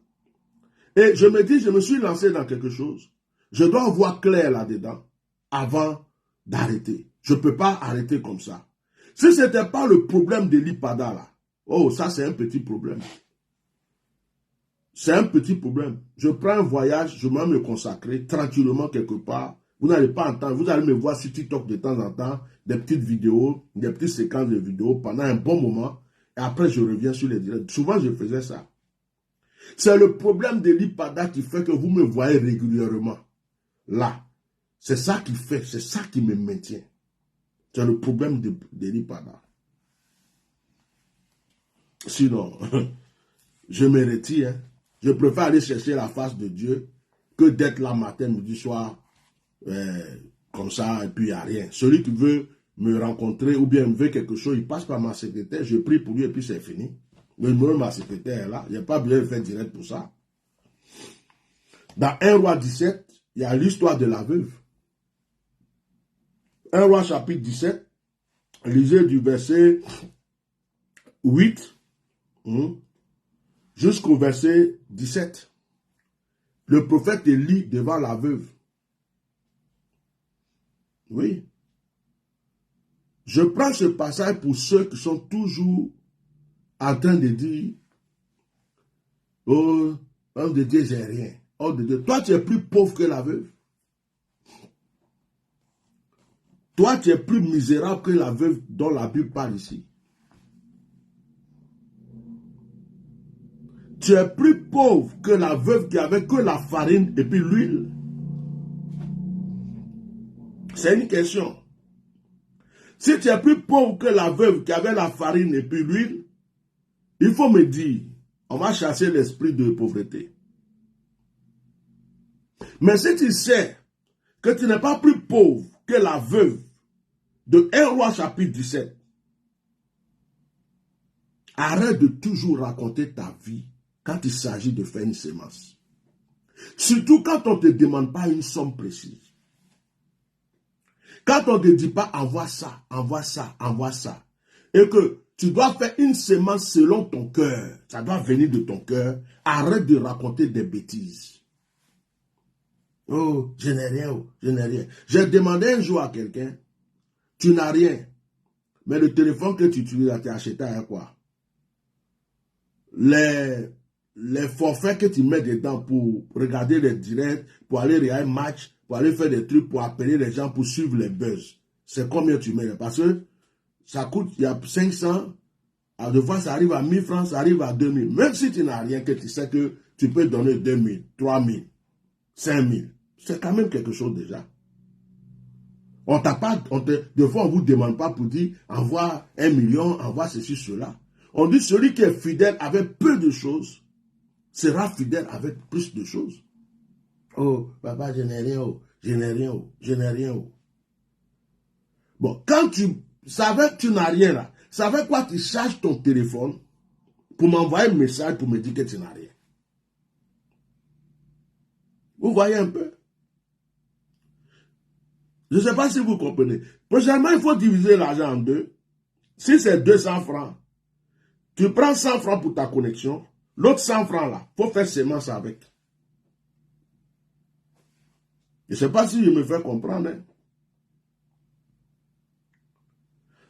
Et je me dis, je me suis lancé dans quelque chose. Je dois voir clair là-dedans avant d'arrêter. Je ne peux pas arrêter comme ça. Si ce n'était pas le problème de l'IPADA là, oh, ça c'est un petit problème. C'est un petit problème. Je prends un voyage, je vais me consacrer tranquillement quelque part. Vous n'allez pas entendre, vous allez me voir sur TikTok de temps en temps, des petites vidéos, des petites séquences de vidéos pendant un bon moment. Et après, je reviens sur les directs. Souvent, je faisais ça. C'est le problème de l'IPADA qui fait que vous me voyez régulièrement. Là. C'est ça qui fait, c'est ça qui me maintient. C'est le problème de l'IPADA. Sinon, je me retire. Hein. Je préfère aller chercher la face de Dieu que d'être là matin, midi, soir, comme ça, et puis il n'y a rien. Celui qui veut me rencontrer ou bien veut quelque chose, il passe par ma secrétaire, je prie pour lui et puis c'est fini. Le numéro de ma secrétaire est là, il n'y a pas besoin de faire direct pour ça. Dans 1 Roi 17, il y a l'histoire de la veuve. 1 Roi chapitre 17, lisez du verset 8 jusqu'au verset 17. Le prophète Élie devant la veuve. Oui. Je prends ce passage pour ceux qui sont toujours en train de dire, oh, homme de Dieu, j'ai rien. Homme de Dieu, toi tu es plus pauvre que la veuve. Toi tu es plus misérable que la veuve dont la Bible parle ici. Tu es plus pauvre que la veuve qui avait que la farine et puis l'huile. C'est une question. Si tu es plus pauvre que la veuve qui avait la farine et puis l'huile, il faut me dire, on va chasser l'esprit de pauvreté. Mais si tu sais que tu n'es pas plus pauvre que la veuve de 1 Roi chapitre 17, arrête de toujours raconter ta vie quand il s'agit de faire une sémence. Surtout quand on ne te demande pas une somme précise. Quand on ne te dit pas envoie ça, envoie ça, envoie ça. Et que tu dois faire une sémence selon ton cœur. Ça doit venir de ton cœur. Arrête de raconter des bêtises. Oh, je n'ai rien, oh, je n'ai rien. J'ai demandé un jour à quelqu'un, tu n'as rien. Mais le téléphone que tu utilises, tu as acheté à quoi? Les forfaits que tu mets dedans pour regarder les directs, pour aller regarder un match, pour aller faire des trucs, pour appeler les gens, pour suivre les buzz. C'est combien tu mets? Parce que ça coûte, il y a 500, à deux fois ça arrive à 1000 francs, ça arrive à 2000. Même si tu n'as rien, que tu sais que tu peux donner 2000, 3000, 5000. C'est quand même quelque chose déjà. On t'a pas, des fois on vous demande pas pour dire, envoie 1 million, envoie ceci, cela. On dit celui qui est fidèle avec peu de choses, sera fidèle avec plus de choses. Oh, papa, je n'ai rien, oh, je n'ai rien, oh, je n'ai rien. Oh. Bon, quand tu savais que tu n'as rien là, ça fait quoi tu charges ton téléphone pour m'envoyer un message pour me dire que tu n'as rien? Vous voyez un peu? Je ne sais pas si vous comprenez. Prochainement, il faut diviser l'argent en deux. Si c'est 200 francs, tu prends 100 francs pour ta connexion. L'autre 100 francs là, il faut faire sémence avec. Je ne sais pas si je me fais comprendre. Hein.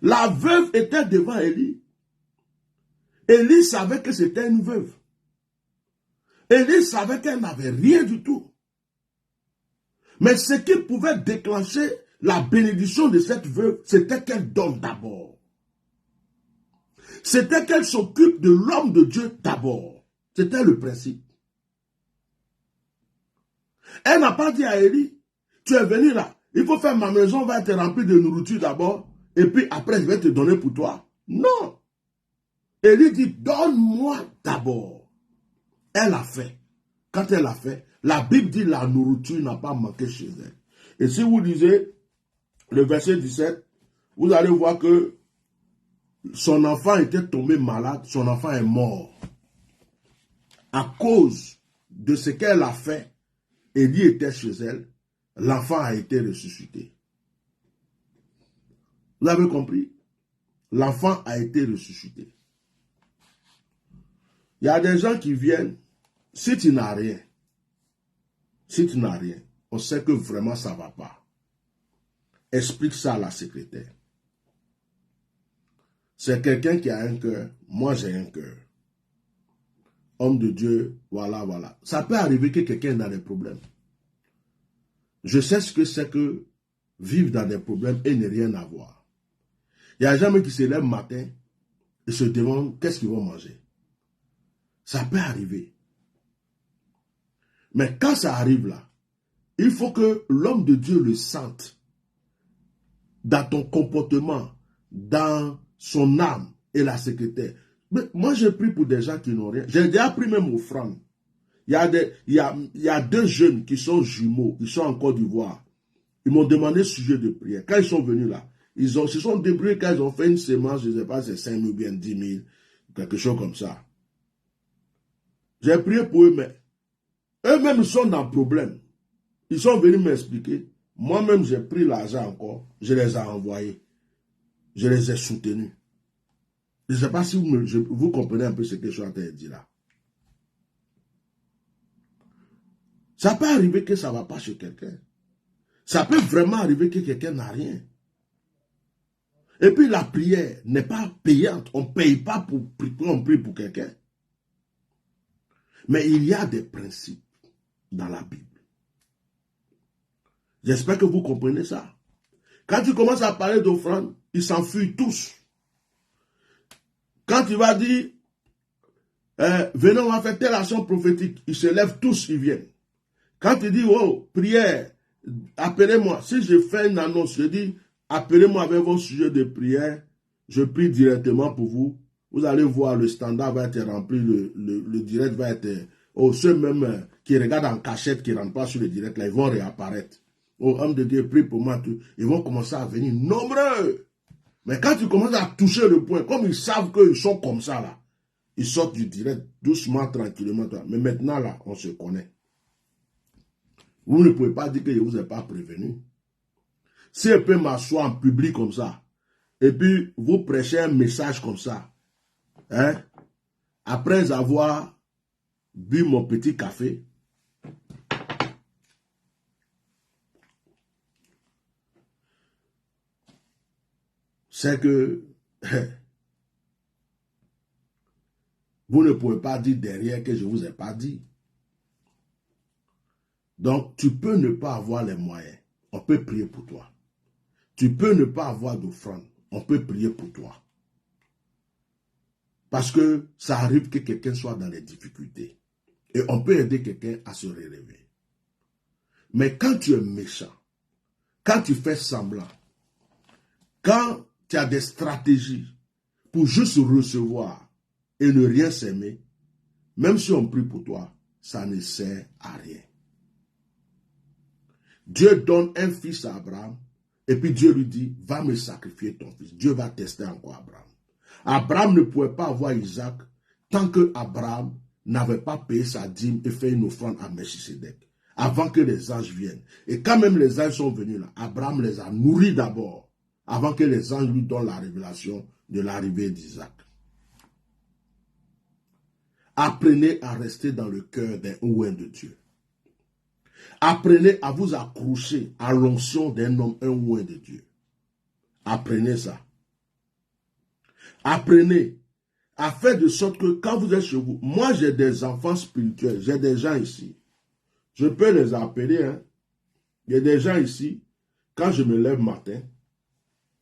La veuve était devant Élie. Élie savait que c'était une veuve. Élie savait qu'elle n'avait rien du tout. Mais ce qui pouvait déclencher la bénédiction de cette veuve, c'était qu'elle donne d'abord. C'était qu'elle s'occupe de l'homme de Dieu d'abord. C'était le principe. Elle n'a pas dit à Élie, tu es venu là, il faut faire ma maison, va être remplie de nourriture d'abord, et puis après je vais te donner pour toi. Non. Élie dit, donne-moi d'abord. Elle a fait. Quand elle a fait, la Bible dit la nourriture n'a pas manqué chez elle. Et si vous lisez le verset 17, vous allez voir que son enfant était tombé malade, son enfant est mort. À cause de ce qu'elle a fait, Élie était chez elle, l'enfant a été ressuscité. Vous avez compris? L'enfant a été ressuscité. Il y a des gens qui viennent, si tu n'as rien, on sait que vraiment ça ne va pas. Explique ça à la secrétaire. C'est quelqu'un qui a un cœur, moi j'ai un cœur. Homme de Dieu, voilà, voilà. Ça peut arriver que quelqu'un ait des problèmes. Je sais ce que c'est que vivre dans des problèmes et ne rien avoir. Il y a des gens qui se lèvent le matin et se demandent qu'est-ce qu'ils vont manger. Ça peut arriver. Mais quand ça arrive là, il faut que l'homme de Dieu le sente dans ton comportement, dans son âme et la secrétaire. Mais moi, j'ai pris pour des gens qui n'ont rien. J'ai déjà pris même offrande. Il y a deux jeunes qui sont jumeaux, ils sont en Côte d'Ivoire. Ils m'ont demandé sujet de prière. Quand ils sont venus là, ils se sont débrouillés quand ils ont fait une semence, je ne sais pas, c'est 5 000 ou bien 10 000, quelque chose comme ça. J'ai prié pour eux, mais eux-mêmes, ils sont dans le problème. Ils sont venus m'expliquer. Moi-même, j'ai pris l'argent encore. Je les ai envoyés. Je les ai soutenus. Je ne sais pas si vous comprenez un peu ce que je suis en train de dire là. Ça peut arriver que ça ne va pas chez quelqu'un. Ça peut vraiment arriver que quelqu'un n'a rien. Et puis la prière n'est pas payante. On ne paye pas pour on prie pour quelqu'un. Mais il y a des principes dans la Bible. J'espère que vous comprenez ça. Quand tu commences à parler d'offrande, ils s'enfuient tous. Quand tu vas dire, venez, on va faire telle action prophétique, ils se lèvent tous, ils viennent. Quand tu dis, oh, prière, appelez-moi. Si je fais une annonce, je dis, appelez-moi avec vos sujets de prière, je prie directement pour vous. Vous allez voir, le standard va être rempli, le direct va être... Oh, ceux même qui regardent en cachette, qui ne rentrent pas sur le direct, là, ils vont réapparaître. Oh, homme de Dieu, prie pour moi. Ils vont commencer à venir nombreux. Mais quand tu commences à toucher le point, comme ils savent qu'ils sont comme ça, là, ils sortent du direct doucement, tranquillement. Mais maintenant, là, on se connaît. Vous ne pouvez pas dire que je ne vous ai pas prévenu. Si je peux m'asseoir en public comme ça, et puis vous prêchez un message comme ça, hein, après avoir bu mon petit café, c'est que vous ne pouvez pas dire derrière que je ne vous ai pas dit. Donc, tu peux ne pas avoir les moyens. On peut prier pour toi. Tu peux ne pas avoir d'offrande. On peut prier pour toi. Parce que ça arrive que quelqu'un soit dans les difficultés. Et on peut aider quelqu'un à se relever. Mais quand tu es méchant, quand tu fais semblant, quand tu as des stratégies pour juste recevoir et ne rien s'aimer, même si on prie pour toi, ça ne sert à rien. Dieu donne un fils à Abraham et puis Dieu lui dit, va me sacrifier ton fils. Dieu va tester encore Abraham. Abraham ne pouvait pas avoir Isaac tant que Abraham n'avait pas payé sa dîme et fait une offrande à Melchisedec avant que les anges viennent. Et quand même les anges sont venus là, Abraham les a nourris d'abord avant que les anges lui donnent la révélation de l'arrivée d'Isaac. Apprenez à rester dans le cœur d'un oint de Dieu. Apprenez à vous accrocher à l'onction d'un homme, un oint de Dieu. Apprenez ça. Apprenez à faire de sorte que quand vous êtes chez vous, moi j'ai des enfants spirituels, j'ai des gens ici. Je peux les appeler. Hein. Il y a des gens ici, quand je me lève matin,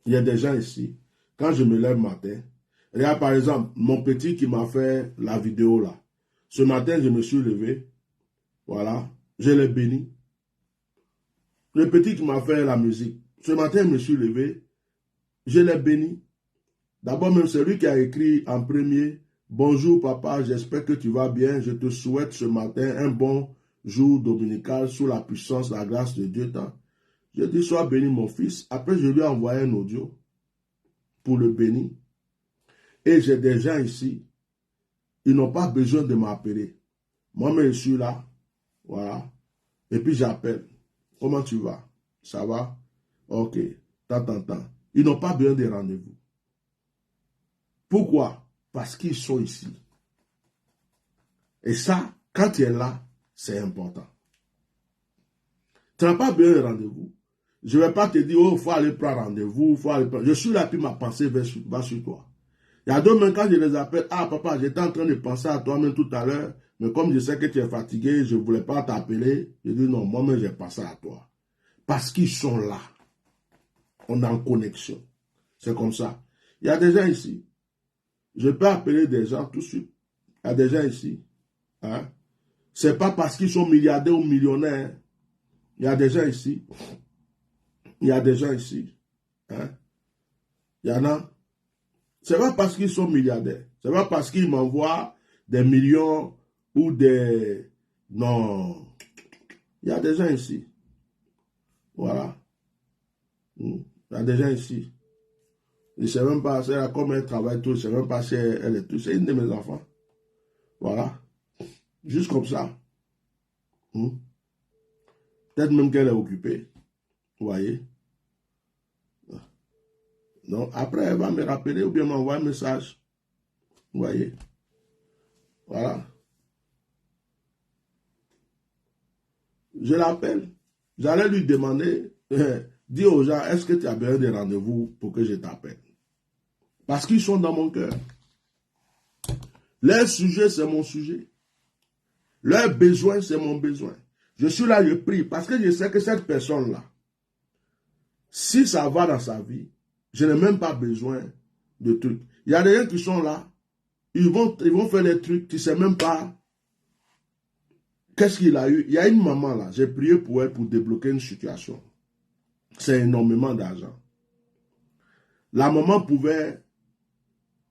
il y a des gens ici, quand je me lève matin, regarde par exemple, mon petit qui m'a fait la vidéo là. Ce matin, je me suis levé, voilà, je l'ai béni. Le petit qui m'a fait la musique, ce matin, je me suis levé, je l'ai béni. D'abord, même celui qui a écrit en premier, « Bonjour papa, j'espère que tu vas bien. Je te souhaite ce matin un bon jour dominical sous la puissance, la grâce de Dieu. » Je dis, sois béni mon fils. Après, je lui ai envoyé un audio pour le bénir. Et j'ai des gens ici, ils n'ont pas besoin de m'appeler. Moi-même, je suis là. Voilà. Et puis, j'appelle. Comment tu vas? Ça va? Ok. Tant. Ils n'ont pas besoin de rendez-vous. Pourquoi? Parce qu'ils sont ici. Et ça, quand tu es là, c'est important. Tu n'as pas besoin de rendez-vous. Je ne vais pas te dire, oh, il faut aller prendre rendez-vous. Je suis là, puis ma pensée va sur toi. Il y a d'autres, même quand je les appelle, ah papa, j'étais en train de penser à toi même tout à l'heure, mais comme je sais que tu es fatigué, je ne voulais pas t'appeler. Je dis non, moi-même j'ai pensé à toi. Parce qu'ils sont là. On est en connexion. C'est comme ça. Il y a des gens ici. Je peux appeler des gens tout de suite. Il y a des gens ici. Hein? Ce n'est pas parce qu'ils sont milliardaires ou millionnaires. Il y a des gens ici. Il y a des gens ici. Hein? Il y en a. Ce n'est pas parce qu'ils sont milliardaires. Ce n'est pas parce qu'ils m'envoient des millions ou des... Non. Il y a des gens ici. Voilà. Il y a des gens ici. Je ne sais même pas comment elle travaille tout. Je ne sais même pas si elle est tout. C'est une de mes enfants. Voilà. Juste comme ça. Peut-être même qu'elle est occupée. Vous voyez. Donc après, elle va me rappeler ou bien m'envoyer un message. Vous voyez. Voilà. Je l'appelle. J'allais lui demander, dis aux gens, est-ce que tu as besoin de rendez-vous pour que je t'appelle? Parce qu'ils sont dans mon cœur. Leur sujet, c'est mon sujet. Leur besoin, c'est mon besoin. Je suis là, je prie, parce que je sais que cette personne-là, si ça va dans sa vie, je n'ai même pas besoin de trucs. Il y a des gens qui sont là, ils vont faire des trucs, tu ne sais même pas qu'est-ce qu'il a eu. Il y a une maman là, j'ai prié pour elle pour débloquer une situation. C'est énormément d'argent. La maman pouvait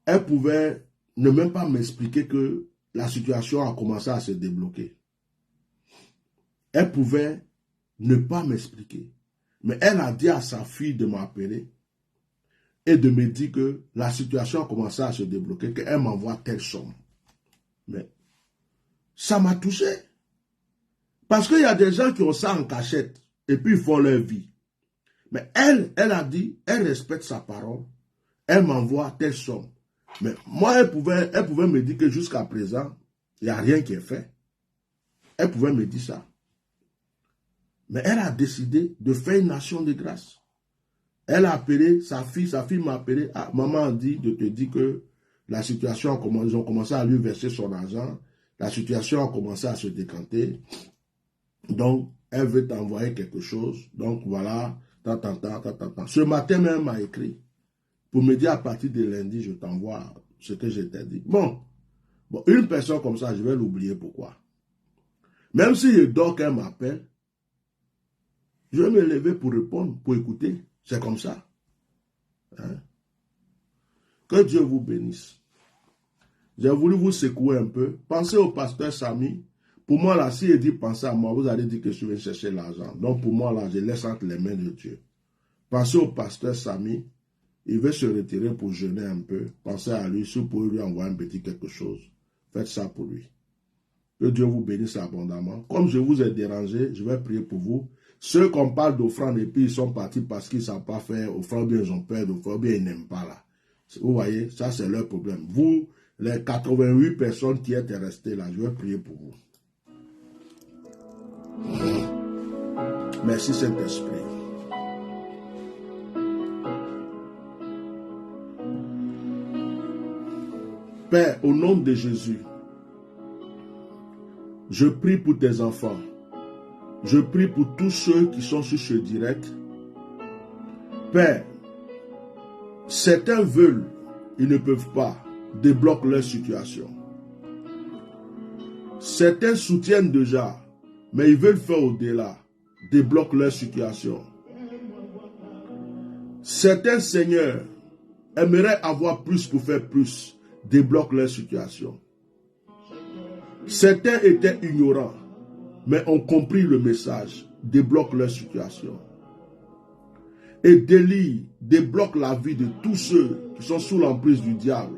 ne même pas m'expliquer que la situation a commencé à se débloquer. Elle pouvait ne pas m'expliquer. Mais elle a dit à sa fille de m'appeler et de me dire que la situation a commencé à se débloquer, qu'elle m'envoie telle somme. Mais ça m'a touché. Parce qu'il y a des gens qui ont ça en cachette et puis ils font leur vie. Mais elle a dit, elle respecte sa parole. Elle m'envoie telle somme. Mais moi, elle pouvait me dire que jusqu'à présent, il n'y a rien qui est fait. Elle pouvait me dire ça. Mais elle a décidé de faire une action de grâce. Elle a appelé sa fille m'a appelé. Ah, maman a dit de te dire que la situation, ils ont commencé à lui verser son argent. La situation a commencé à se décanter. Donc, elle veut t'envoyer quelque chose. Donc, voilà. Ce matin même, elle m'a écrit pour me dire à partir de lundi, je t'envoie ce que je t'ai dit. Bon, une personne comme ça, je vais l'oublier. Pourquoi? Même si je dors qu'elle m'appelle, je vais me lever pour répondre, pour écouter. C'est comme ça. Hein? Que Dieu vous bénisse. J'ai voulu vous secouer un peu. Pensez au pasteur Samy. Pour moi, là, si il dit pensez à moi, vous allez dire que je vais chercher l'argent. Donc, pour moi, là, je laisse entre les mains de Dieu. Pensez au pasteur Samy. Il veut se retirer pour jeûner un peu. Pensez à lui. Si vous pouvez lui envoyer un petit quelque chose, faites ça pour lui. Que Dieu vous bénisse abondamment. Comme je vous ai dérangé, je vais prier pour vous. Ceux qu'on parle d'offrande et puis ils sont partis parce qu'ils ne savent pas faire offrande, bien ils ont peur d'offrande, bien ils n'aiment pas là. Vous voyez, ça c'est leur problème. Vous, les 88 personnes qui êtes restées là, je vais prier pour vous. Merci Saint-Esprit. Père, au nom de Jésus, je prie pour tes enfants. Je prie pour tous ceux qui sont sur ce direct. Père, certains veulent, ils ne peuvent pas, débloque leur situation. Certains soutiennent déjà, mais ils veulent faire au-delà, débloque leur situation. Certains seigneurs aimeraient avoir plus pour faire plus, débloque leur situation. Certains étaient ignorants, mais ont compris le message, débloque leur situation. Et débloque la vie de tous ceux qui sont sous l'emprise du diable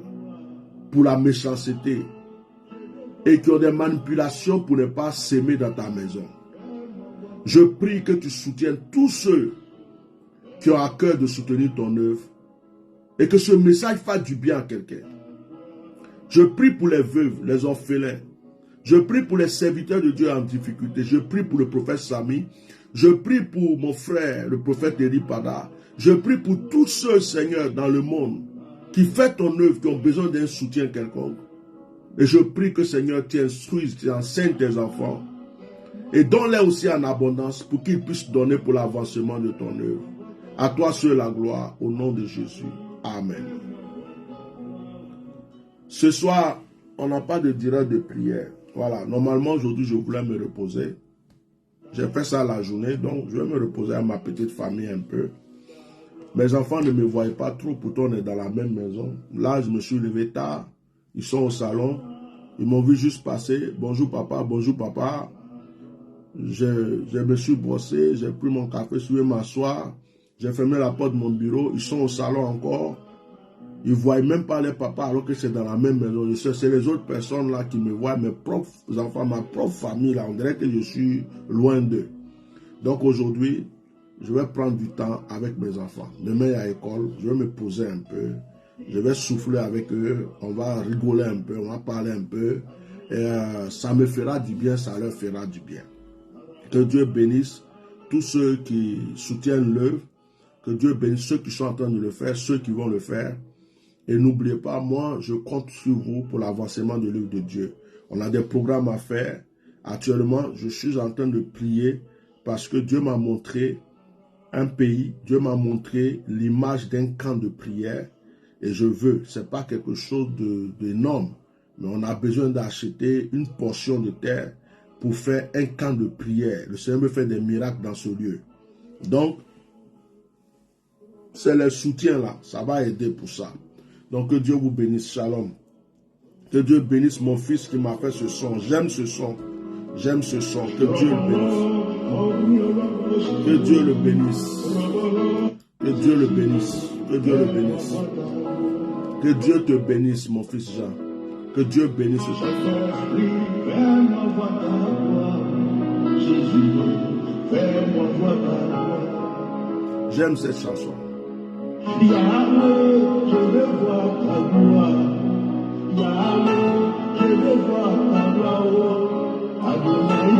pour la méchanceté et qui ont des manipulations pour ne pas s'aimer dans ta maison. Je prie que tu soutiennes tous ceux qui ont à cœur de soutenir ton œuvre et que ce message fasse du bien à quelqu'un. Je prie pour les veuves, les orphelins. Je prie pour les serviteurs de Dieu en difficulté. Je prie pour le prophète Samy. Je prie pour mon frère, le prophète Eri Pada. Je prie pour tous ceux, Seigneur, dans le monde qui font ton œuvre, qui ont besoin d'un soutien quelconque. Et je prie que, Seigneur, tu instruises, tu enseignes tes enfants. Et donne-les aussi en abondance pour qu'ils puissent donner pour l'avancement de ton œuvre. À toi seul la gloire, au nom de Jésus. Amen. Ce soir, on n'a pas de direct de prière. Voilà, normalement aujourd'hui je voulais me reposer. J'ai fait ça la journée, donc je vais me reposer à ma petite famille un peu. Mes enfants ne me voyaient pas trop, pourtant on est dans la même maison. Là, je me suis levé tard, ils sont au salon, ils m'ont vu juste passer. Bonjour papa, bonjour papa. Je me suis brossé, j'ai pris mon café, je suis m'asseoir. J'ai fermé la porte de mon bureau, ils sont au salon encore. Ils ne voient même pas les papas alors que c'est dans la même maison. C'est les autres personnes là qui me voient, mes propres enfants, ma propre famille là. On dirait que je suis loin d'eux. Donc aujourd'hui, je vais prendre du temps avec mes enfants. Demain, il y a école, je vais me poser un peu. Je vais souffler avec eux, on va rigoler un peu, on va parler un peu. Et ça me fera du bien, ça leur fera du bien. Que Dieu bénisse tous ceux qui soutiennent l'œuvre. Que Dieu bénisse ceux qui sont en train de le faire, ceux qui vont le faire. Et n'oubliez pas, moi, je compte sur vous pour l'avancement de l'œuvre de Dieu. On a des programmes à faire. Actuellement, je suis en train de prier parce que Dieu m'a montré un pays, Dieu m'a montré l'image d'un camp de prière. Et je veux, ce n'est pas quelque chose d'énorme, mais on a besoin d'acheter une portion de terre pour faire un camp de prière. Le Seigneur me fait des miracles dans ce lieu. Donc, c'est le soutien là, ça va aider pour ça. Donc que Dieu vous bénisse, shalom. Que Dieu bénisse mon fils qui m'a fait ce son. J'aime ce son. J'aime ce son. Que Dieu le bénisse. Que Dieu le bénisse. Que Dieu le bénisse. Que Dieu le bénisse. Que Dieu te bénisse, mon fils Jean. Que Dieu bénisse ce chanson. J'aime cette chanson. Yahweh, je veux voir ta gloire. Yahweh, je veux voir ta gloire. Adonai,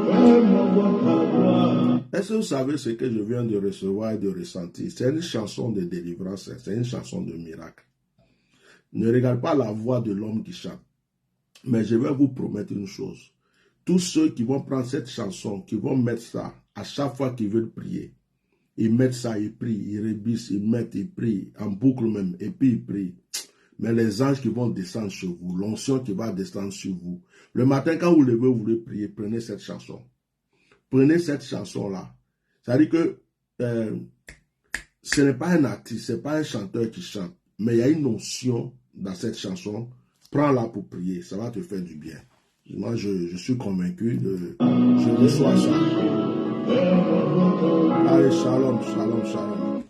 fais-moi voir ta gloire. Est-ce que vous savez ce que je viens de recevoir et de ressentir? C'est une chanson de délivrance, c'est une chanson de miracle. Ne regarde pas la voix de l'homme qui chante. Mais je vais vous promettre une chose. Tous ceux qui vont prendre cette chanson, qui vont mettre ça à chaque fois qu'ils veulent prier, ils mettent ça, ils prient, ils rebissent, ils mettent, ils prient, en boucle même, et puis ils prient. Mais les anges qui vont descendre sur vous, l'onction qui va descendre sur vous. Le matin, quand vous levez, vous voulez prier, prenez cette chanson. Prenez cette chanson-là. C'est-à-dire que ce n'est pas un artiste, ce n'est pas un chanteur qui chante, mais il y a une onction dans cette chanson. Prends-la pour prier, ça va te faire du bien. Moi, je suis convaincu, je reçois ça. Allez, shalom, shalom, shalom.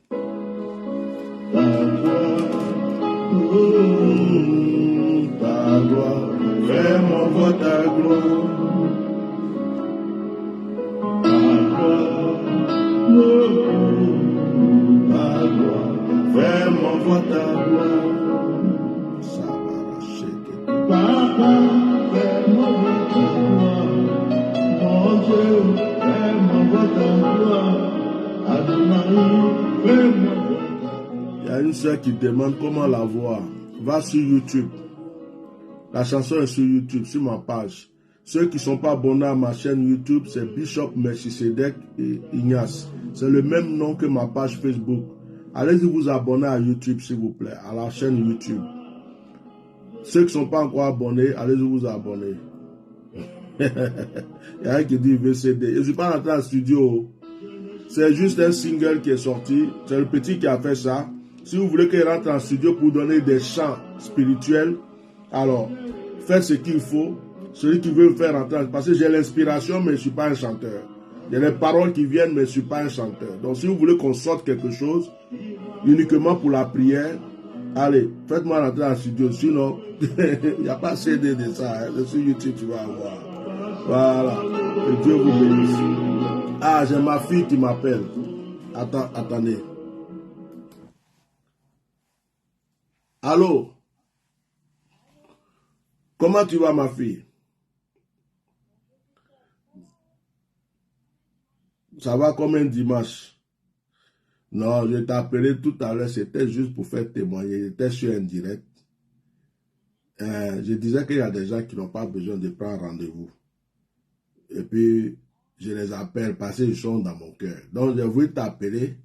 Ta gloire, fais-moi voir ta gloire. Ta gloire, fais-moi voir ta gloire. Ça va arracher. Papa, fais-moi voir ta gloire. Mon Dieu, fais-moi voir ta gloire. Adonai, fais-moi voir ta gloire. Il y a une soeur qui demande comment la voir. Va sur YouTube. La chanson est sur YouTube, sur ma page. Ceux qui ne sont pas abonnés à ma chaîne YouTube, c'est Bishop Melchisedek et Ignace. C'est le même nom que ma page Facebook. Allez-y vous abonner à YouTube, s'il vous plaît, à la chaîne YouTube. Ceux qui ne sont pas encore abonnés, allez-y vous abonner. Il y a un qui dit VCD. Je ne suis pas rentré en studio. C'est juste un single qui est sorti. C'est le petit qui a fait ça. Si vous voulez qu'il rentre en studio pour donner des chants spirituels, alors faites ce qu'il faut. Celui qui veut me faire rentrer, parce que j'ai l'inspiration, mais je ne suis pas un chanteur. Il y a les paroles qui viennent, mais je ne suis pas un chanteur. Donc si vous voulez qu'on sorte quelque chose, uniquement pour la prière, allez, faites-moi rentrer en studio. Sinon, il n'y a pas CD de ça. Hein. Sur YouTube, tu vas avoir. Voilà. Que Dieu vous bénisse. Ah, j'ai ma fille qui m'appelle. Attendez. Allô? Comment tu vas, ma fille? Ça va comme un dimanche. Non, je t'ai appelé tout à l'heure, c'était juste pour faire témoigner. J'étais sur un direct. Je disais qu'il y a des gens qui n'ont pas besoin de prendre rendez-vous. Et puis, je les appelle parce qu'ils sont dans mon cœur. Donc, j'ai voulu t'appeler.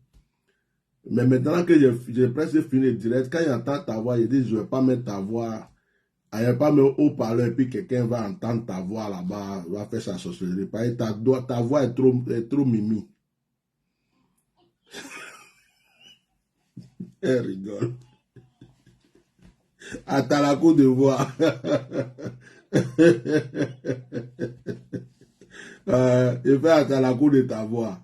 Mais maintenant que j'ai presque fini le direct, quand il entend ta voix, il dit, je ne vais pas mettre ta voix Il n'y a pas même haut-parleur et puis quelqu'un va entendre ta voix là-bas, va faire sa sorcellerie. Parce que ta voix est trop mimi. Elle rigole. À ta coup de voix. Il fait à la coup de ta voix.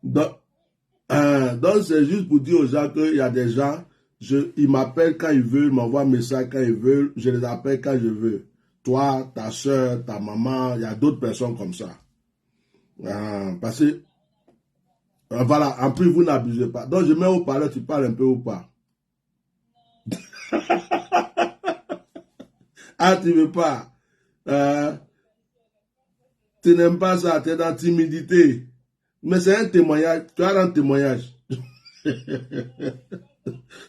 Donc c'est juste pour dire aux gens qu'il y a des gens, ils m'appellent quand ils veulent, ils m'envoient un message quand ils veulent, je les appelle quand je veux. Toi, ta soeur, ta maman, il y a d'autres personnes comme ça. Parce que, voilà, en plus, vous n'abusez pas. Donc, je mets au parleur, tu parles un peu ou pas? Ah, tu veux pas? Tu n'aimes pas ça, tu es dans timidité. Mais c'est un témoignage, tu as un témoignage.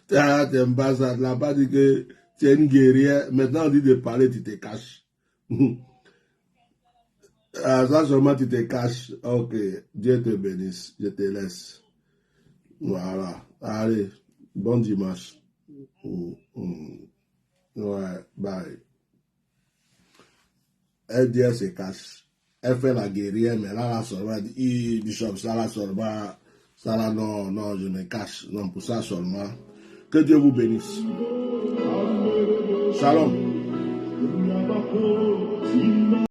Tu n'aimes pas ça, tu n'as pas dit que tu es une guerrière. Maintenant, on dit de parler, tu te caches. Ça seulement, tu te caches. Ok, Dieu te bénisse, je te laisse. Voilà, allez, bon dimanche. Ouais, bye. Elle dit, elle se cache. Elle fait la guerrière, mais là, seulement, elle dit, Bishop, ça là seulement, ça là, non, je me cache. Non, pour ça seulement. Que Dieu vous bénisse. Shalom.